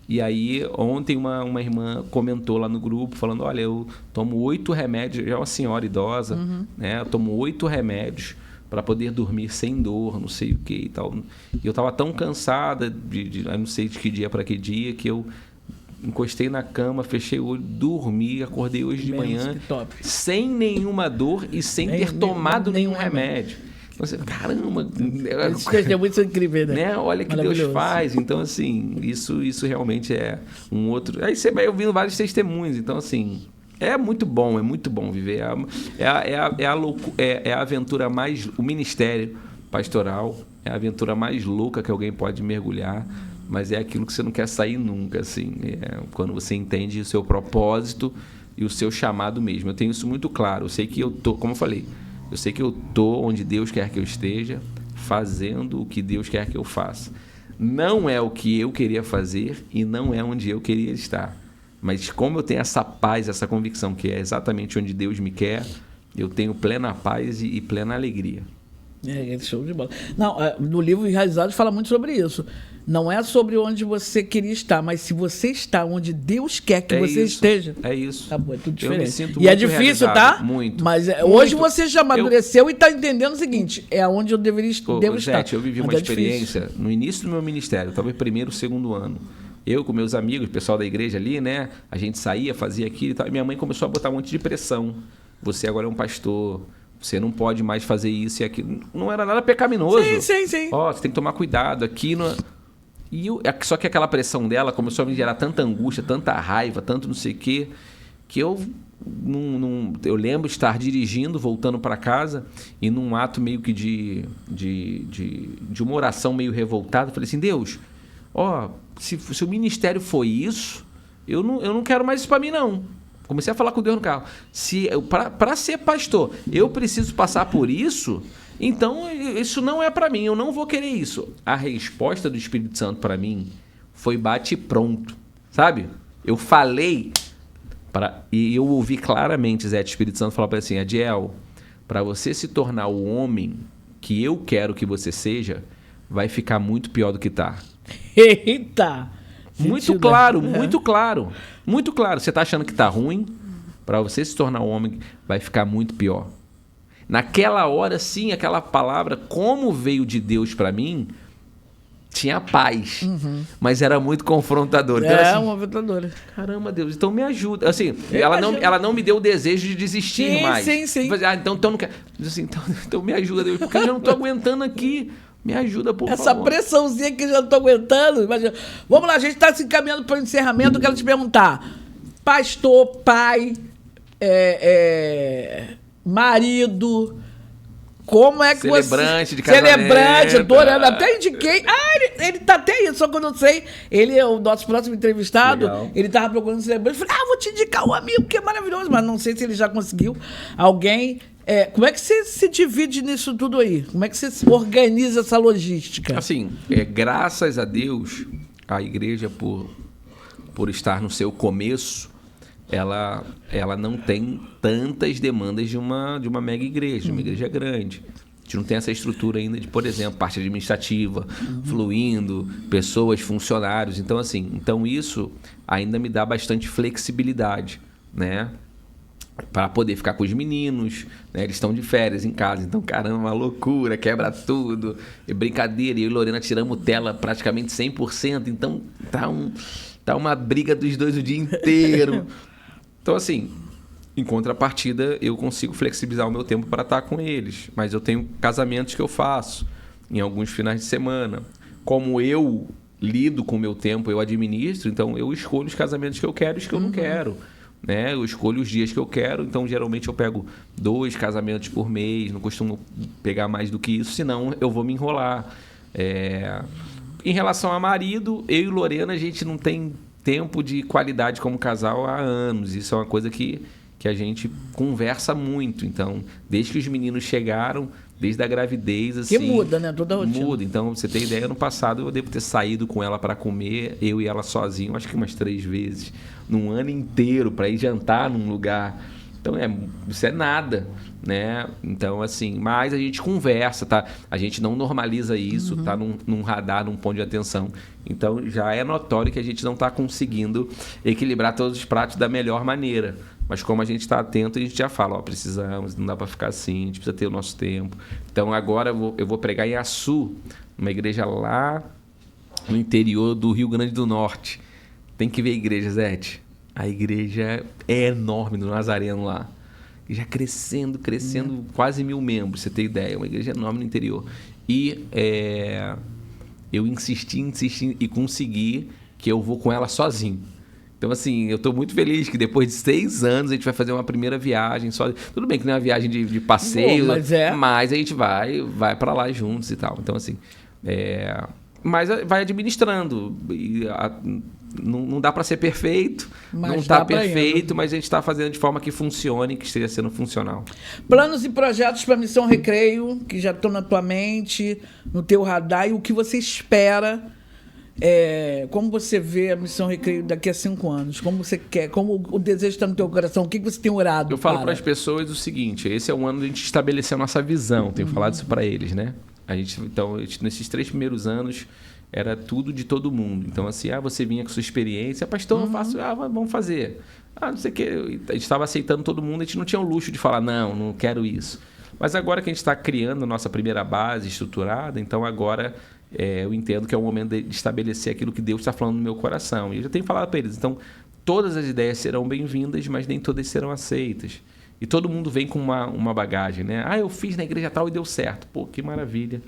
Speaker 2: E aí, ontem uma irmã comentou lá no grupo, falando, olha, eu tomo 8 remédios, já é uma senhora idosa, né? Eu tomo 8 remédios para poder dormir sem dor, não sei o que e tal. E eu estava tão cansada, eu não sei de que dia para que dia, que eu encostei na cama, fechei o olho, dormi, acordei hoje de manhã sem nenhuma dor e sem ter tomado nenhum remédio. Então, assim, caramba!
Speaker 1: É muito incrível,
Speaker 2: né? Olha que Deus faz. Então, assim, isso realmente é um outro... Aí você vai ouvindo vários testemunhos. Então, assim, é muito bom viver. É a aventura mais... O ministério pastoral é a aventura mais louca que alguém pode mergulhar. Mas é aquilo que você não quer sair nunca, assim. Quando você entende o seu propósito e o seu chamado mesmo. Eu tenho isso muito claro. Eu sei que eu tô, como eu falei, eu sei que eu tô onde Deus quer que eu esteja, fazendo o que Deus quer que eu faça. Não é o que eu queria fazer e não é onde eu queria estar. Mas como eu tenho essa paz, essa convicção que é exatamente onde Deus me quer, eu tenho plena paz e plena alegria.
Speaker 1: É show de bola. Não, no livro Enraizados fala muito sobre isso. Não é sobre onde você queria estar, mas se você está onde Deus quer que você esteja.
Speaker 2: É isso.
Speaker 1: Tá bom, é tudo diferente.
Speaker 2: Eu me sinto
Speaker 1: e
Speaker 2: muito
Speaker 1: é difícil,
Speaker 2: realizado,
Speaker 1: tá?
Speaker 2: Muito.
Speaker 1: Mas
Speaker 2: muito.
Speaker 1: hoje você já amadureceu e está entendendo o seguinte: é onde eu devo estar.
Speaker 2: Zete, eu vivi uma experiência no início do meu ministério, talvez primeiro, segundo ano. Eu com meus amigos, o pessoal da igreja ali, né? A gente saía, fazia aquilo e tal. E minha mãe começou a botar um monte de pressão. Você agora é um pastor. Você não pode mais fazer isso e aquilo. Não era nada pecaminoso.
Speaker 1: Sim.
Speaker 2: Ó, você tem que tomar cuidado aqui. Só que aquela pressão dela começou a me gerar tanta angústia, tanta raiva, tanto não sei o quê, que eu lembro estar dirigindo, voltando para casa, e num ato meio que de uma oração meio revoltada, falei assim, Deus, ó, se o ministério foi isso, eu não quero mais isso para mim, não. Comecei a falar com Deus no carro. Para ser pastor, eu preciso passar por isso, então isso não é para mim, eu não vou querer isso. A resposta do Espírito Santo para mim foi bate e pronto, sabe? Eu falei, e eu ouvi claramente Zé, o Espírito Santo falar para assim, Adiel, para você se tornar o homem que eu quero que você seja, vai ficar muito pior do que tá.
Speaker 1: Eita!
Speaker 2: Muito claro, muito claro. Muito claro. Você está achando que está ruim? Para você se tornar um homem, vai ficar muito pior. Naquela hora, sim, aquela palavra, como veio de Deus para mim, tinha paz. Mas era muito confrontador. Então, assim,
Speaker 1: confrontadora.
Speaker 2: Caramba, Deus, então me ajuda. Assim, ela não me deu o desejo de desistir mais.
Speaker 1: Sim.
Speaker 2: Então não quero. Assim, então me ajuda, Deus, porque eu já não estou aguentando aqui. Me ajuda, por favor. Essa
Speaker 1: pressãozinha que eu já não tô aguentando. Imagina. Vamos lá, a gente está se encaminhando para o encerramento. Eu quero te perguntar. Pastor, pai, marido, como é que
Speaker 2: Celebrante
Speaker 1: você...
Speaker 2: de casamento.
Speaker 1: Celebrante, adorando. Até indiquei. Ele tá até isso, só que eu não sei. Ele é o nosso próximo entrevistado. Legal. Ele tava procurando celebrante. Eu falei, vou te indicar um amigo que é maravilhoso. Mas não sei se ele já conseguiu alguém... como é que você se divide nisso tudo aí? Como é que você organiza essa logística?
Speaker 2: Assim, graças a Deus, a igreja, por estar no seu começo, ela não tem tantas demandas de uma mega igreja, de uma igreja grande. A gente não tem essa estrutura ainda de, por exemplo, parte administrativa, fluindo, pessoas, funcionários. Então, assim, isso ainda me dá bastante flexibilidade, né? Para poder ficar com os meninos, né? Eles estão de férias em casa, então, caramba, uma loucura, quebra tudo, é brincadeira, e eu e Lorena tiramos tela praticamente 100%, então tá uma briga dos dois o dia inteiro. Então, assim, em contrapartida, eu consigo flexibilizar o meu tempo para estar com eles, mas eu tenho casamentos que eu faço em alguns finais de semana. Como eu lido com o meu tempo, eu administro, então eu escolho os casamentos que eu quero e os que eu não quero. Né? Eu escolho os dias que eu quero, então geralmente eu pego 2 casamentos por mês, não costumo pegar mais do que isso, senão eu vou me enrolar. Em relação a marido, eu e Lorena, a gente não tem tempo de qualidade como casal há anos. Isso é uma coisa que a gente conversa muito. Então, desde que os meninos chegaram, desde a gravidez, assim...
Speaker 1: Que muda, né? Toda a rotina.
Speaker 2: Muda. Então, pra você ter ideia, ano passado eu devo ter saído com ela para comer, eu e ela sozinho, acho que umas 3 vezes, num ano inteiro, para ir jantar num lugar. Então, isso é nada, né? Então, assim, mas a gente conversa, tá? A gente não normaliza isso, tá num radar, num ponto de atenção. Então, já é notório que a gente não está conseguindo equilibrar todos os pratos da melhor maneira. Mas como a gente está atento, a gente já fala, precisamos, não dá para ficar assim, a gente precisa ter o nosso tempo. Então, agora eu vou pregar em Açu, uma igreja lá no interior do Rio Grande do Norte. Tem que ver a igreja, Zete. A igreja é enorme, do Nazareno lá. E já crescendo, quase 1.000 membros, você tem ideia. Uma igreja enorme no interior. E eu insisti e consegui que eu vou com ela sozinho. Então, assim, eu estou muito feliz que depois de 6 anos a gente vai fazer uma primeira viagem só. Tudo bem que não é uma viagem de passeio, mas a gente vai para lá juntos e tal. Então, assim, mas vai administrando. Não dá para ser perfeito, mas não está perfeito, mas a gente está fazendo de forma que funcione, que esteja sendo funcional.
Speaker 1: Planos e projetos para a Missão Recreio, que já estão na tua mente, no teu radar, e o que você espera como você vê a Missão Recreio daqui a 5 anos? Como você quer? Como o desejo está no teu coração? O que você tem orado?
Speaker 2: Eu falo para as pessoas o seguinte: esse é o ano de a gente estabelecer a nossa visão. Tenho falado isso para eles, né? Então, nesses 3 primeiros anos, era tudo de todo mundo. Então, assim, você vinha com sua experiência, pastor, eu faço, vamos fazer. Não sei o quê. A gente estava aceitando todo mundo, a gente não tinha o luxo de falar, não quero isso. Mas agora que a gente está criando a nossa primeira base estruturada, então agora eu entendo que é o momento de estabelecer aquilo que Deus está falando no meu coração. E eu já tenho falado para eles, então, todas as ideias serão bem-vindas, mas nem todas serão aceitas. E todo mundo vem com uma bagagem, né? Eu fiz na igreja tal e deu certo. Pô, que maravilha.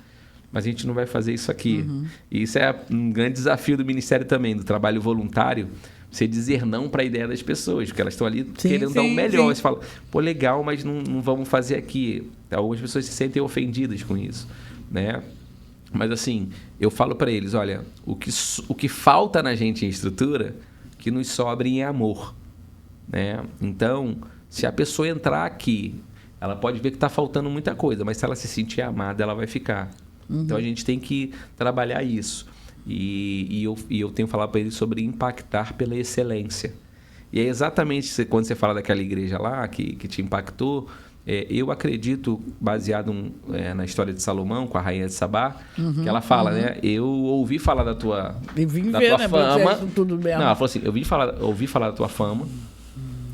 Speaker 2: Mas a gente não vai fazer isso aqui. E isso é um grande desafio do ministério também, do trabalho voluntário, você dizer não para a ideia das pessoas, porque elas estão ali querendo dar o melhor. Você fala, pô, legal, mas não vamos fazer aqui. Algumas pessoas se sentem ofendidas com isso, né? Mas assim, eu falo para eles, olha, o que falta na gente em estrutura, que nos sobre em amor, né? Então, se a pessoa entrar aqui, ela pode ver que está faltando muita coisa, mas se ela se sentir amada, ela vai ficar. Então, a gente tem que trabalhar isso. E eu tenho falado para eles sobre impactar pela excelência. E é exatamente quando você fala daquela igreja lá que te impactou, eu acredito, baseado na história de Salomão, com a rainha de Sabá, que ela fala, né? Eu ouvi falar da tua fama.
Speaker 1: Tudo mesmo.
Speaker 2: Não, ela falou assim, eu ouvi falar da tua fama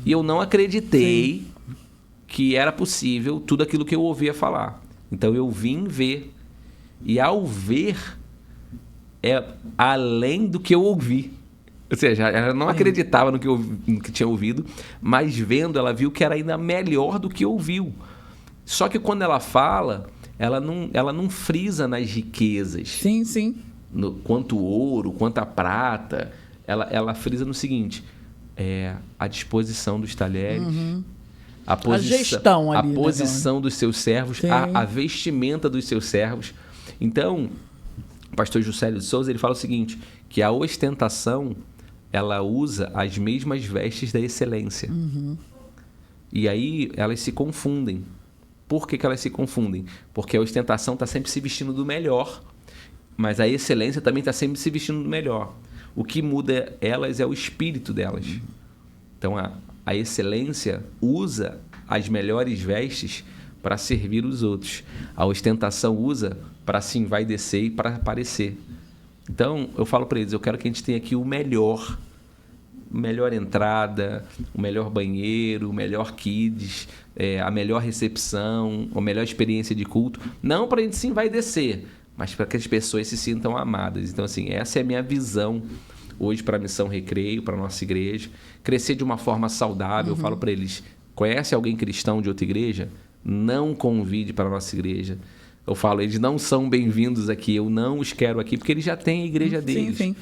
Speaker 2: e eu não acreditei que era possível tudo aquilo que eu ouvia falar. Então, eu vim ver. E ao ver, além do que eu ouvi. Ou seja, ela não acreditava no que tinha ouvido, mas vendo, ela viu que era ainda melhor do que ouviu. Só que quando ela fala, ela não frisa nas riquezas.
Speaker 1: Sim.
Speaker 2: Quanto ouro, quanto a prata. Ela frisa no seguinte, a disposição dos talheres, a gestão ali, a posição dos seus servos, a vestimenta dos seus servos. Então, o pastor Juscelio de Souza, ele fala o seguinte, que a ostentação, ela usa as mesmas vestes da excelência. E aí, elas se confundem. Por que elas se confundem? Porque a ostentação está sempre se vestindo do melhor, mas a excelência também está sempre se vestindo do melhor. O que muda elas é o espírito delas. Então, a excelência usa as melhores vestes para servir os outros. A ostentação usa para se envaidecer e para aparecer. Então, eu falo para eles, eu quero que a gente tenha aqui o melhor entrada, o melhor banheiro, o melhor kids, a melhor recepção, a melhor experiência de culto. Não para a gente se envaidecer, mas para que as pessoas se sintam amadas. Então, assim, essa é a minha visão hoje para a Missão Recreio, para a nossa igreja. Crescer de uma forma saudável. Eu falo para eles, conhece alguém cristão de outra igreja? Não convide para a nossa igreja. Eu falo, eles não são bem-vindos aqui, eu não os quero aqui, porque eles já têm a igreja deles.
Speaker 1: Sim.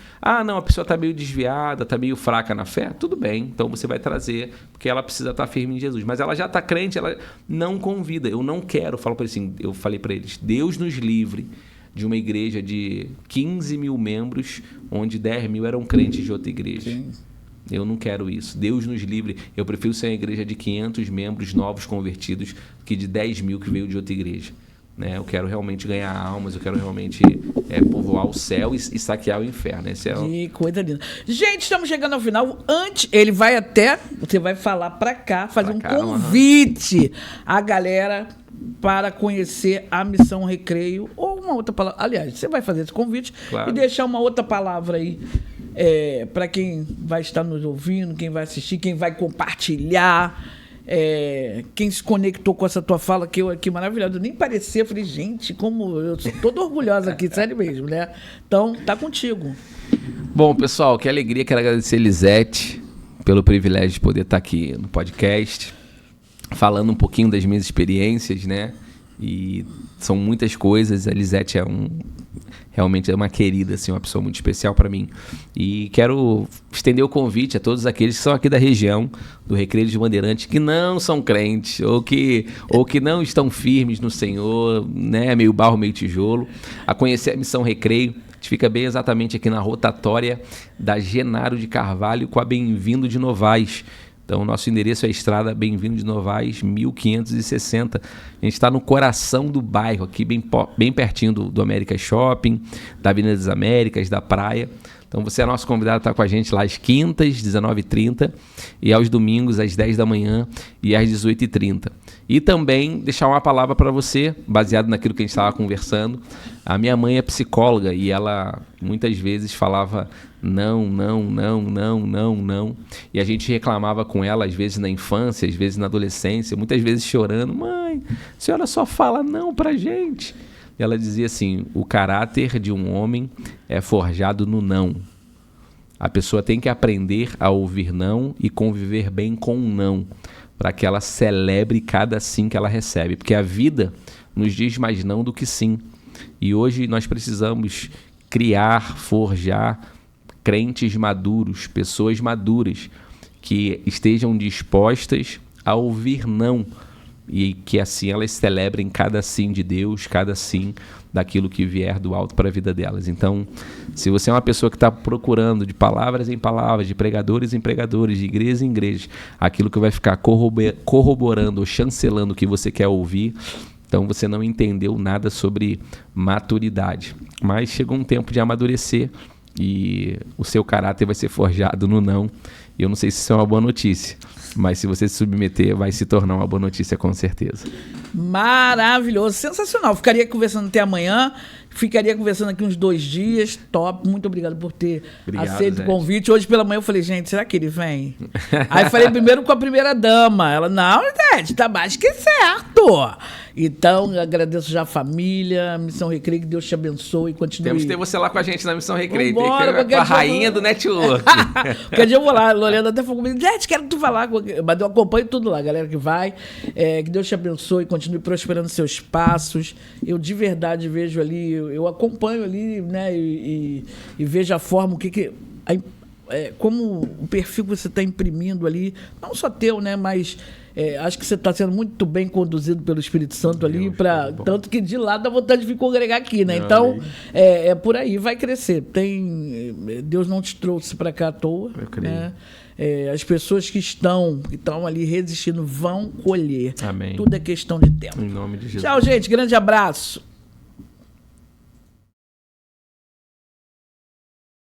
Speaker 2: Não, a pessoa está meio desviada, está meio fraca na fé, tudo bem, então você vai trazer, porque ela precisa estar firme em Jesus. Mas ela já está crente, ela não convida, eu não quero. Eu falei para eles, Deus nos livre de uma igreja de 15 mil membros, onde 10 mil eram crentes de outra igreja. Sim. Eu não quero isso. Deus nos livre. Eu prefiro ser uma igreja de 500 membros novos convertidos que de 10 mil que veio de outra igreja. Né? Eu quero realmente ganhar almas, eu quero realmente povoar o céu e saquear o inferno. Esse é
Speaker 1: que coisa linda. Gente, estamos chegando ao final. Antes, você vai falar para cá, fazer convite à galera para conhecer a Missão Recreio, ou uma outra palavra. Aliás, você vai fazer esse convite e deixar uma outra palavra aí para quem vai estar nos ouvindo, quem vai assistir, quem vai compartilhar. Quem se conectou com essa tua fala que maravilhosa, eu nem parecia, eu falei, gente, como eu sou toda orgulhosa aqui, sério mesmo, né? Então, tá contigo.
Speaker 2: Bom, pessoal, que alegria, quero agradecer a Elisete pelo privilégio de poder estar aqui no podcast, falando um pouquinho das minhas experiências, né? E são muitas coisas, a Elisete realmente é uma querida, assim, uma pessoa muito especial para mim. E quero estender o convite a todos aqueles que são aqui da região do Recreio de Bandeirantes, que não são crentes, ou que não estão firmes no Senhor, né, meio barro, meio tijolo, a conhecer a Missão Recreio. A gente fica bem exatamente aqui na rotatória da Genaro de Carvalho com a Bem-vindo de Novaes. Então, nosso endereço é Estrada Bem-vindo de Novaes, 1560. A gente está no coração do bairro, aqui bem pertinho do América Shopping, da Avenida das Américas, da praia. Então, você é nosso convidado a estar com a gente lá às quintas, 19h30, e aos domingos, às 10 da manhã e às 18h30. E também deixar uma palavra para você, baseado naquilo que a gente estava conversando. A minha mãe é psicóloga e ela muitas vezes falava não. E a gente reclamava com ela, às vezes na infância, às vezes na adolescência, muitas vezes chorando. Mãe, a senhora só fala não pra gente. E ela dizia assim, o caráter de um homem é forjado no não. A pessoa tem que aprender a ouvir não e conviver bem com o não, para que ela celebre cada sim que ela recebe. Porque a vida nos diz mais não do que sim. E hoje nós precisamos criar, forjar crentes maduros, pessoas maduras, que estejam dispostas a ouvir não, e que assim elas celebrem cada sim de Deus, cada sim daquilo que vier do alto para a vida delas. Então, se você é uma pessoa que está procurando de palavras em palavras, de pregadores em pregadores, de igreja em igreja, aquilo que vai ficar corroborando ou chancelando o que você quer ouvir, então você não entendeu nada sobre maturidade. Mas chegou um tempo de amadurecer e o seu caráter vai ser forjado no não. Eu não sei se isso é uma boa notícia, mas se você se submeter, vai se tornar uma boa notícia com certeza.
Speaker 1: Maravilhoso, sensacional. Ficaria conversando até amanhã, ficaria conversando aqui uns 2 dias, top. Muito obrigado por ter aceito o convite. Hoje pela manhã eu falei, gente, será que ele vem? Aí falei primeiro com a primeira dama. Ela, não, gente, tá mais que certo. Então, eu agradeço já a família, Missão Recreio, que Deus te abençoe e continue.
Speaker 2: Temos que ter você lá com a gente na Missão Recreio.
Speaker 1: Vambora,
Speaker 2: com a rainha do network.
Speaker 1: Qualquer dia eu vou lá, a Lorena até falou comigo, gente, quero que tu vá lá. Mas eu acompanho tudo lá, galera que vai. Que Deus te abençoe, continue prosperando seus passos. Eu de verdade vejo ali, eu acompanho ali, né, e vejo a forma, como o perfil que você está imprimindo ali, não só teu, né, mas acho que você está sendo muito bem conduzido pelo Espírito Santo ali, tanto que de lá dá vontade de vir congregar aqui, né? Então, por aí, vai crescer. Deus não te trouxe para cá à toa.
Speaker 2: Eu creio.
Speaker 1: Né? As pessoas que estão ali resistindo vão colher.
Speaker 2: Amém.
Speaker 1: Tudo é questão de tempo.
Speaker 2: Em nome de Jesus.
Speaker 1: Tchau, gente. Grande abraço.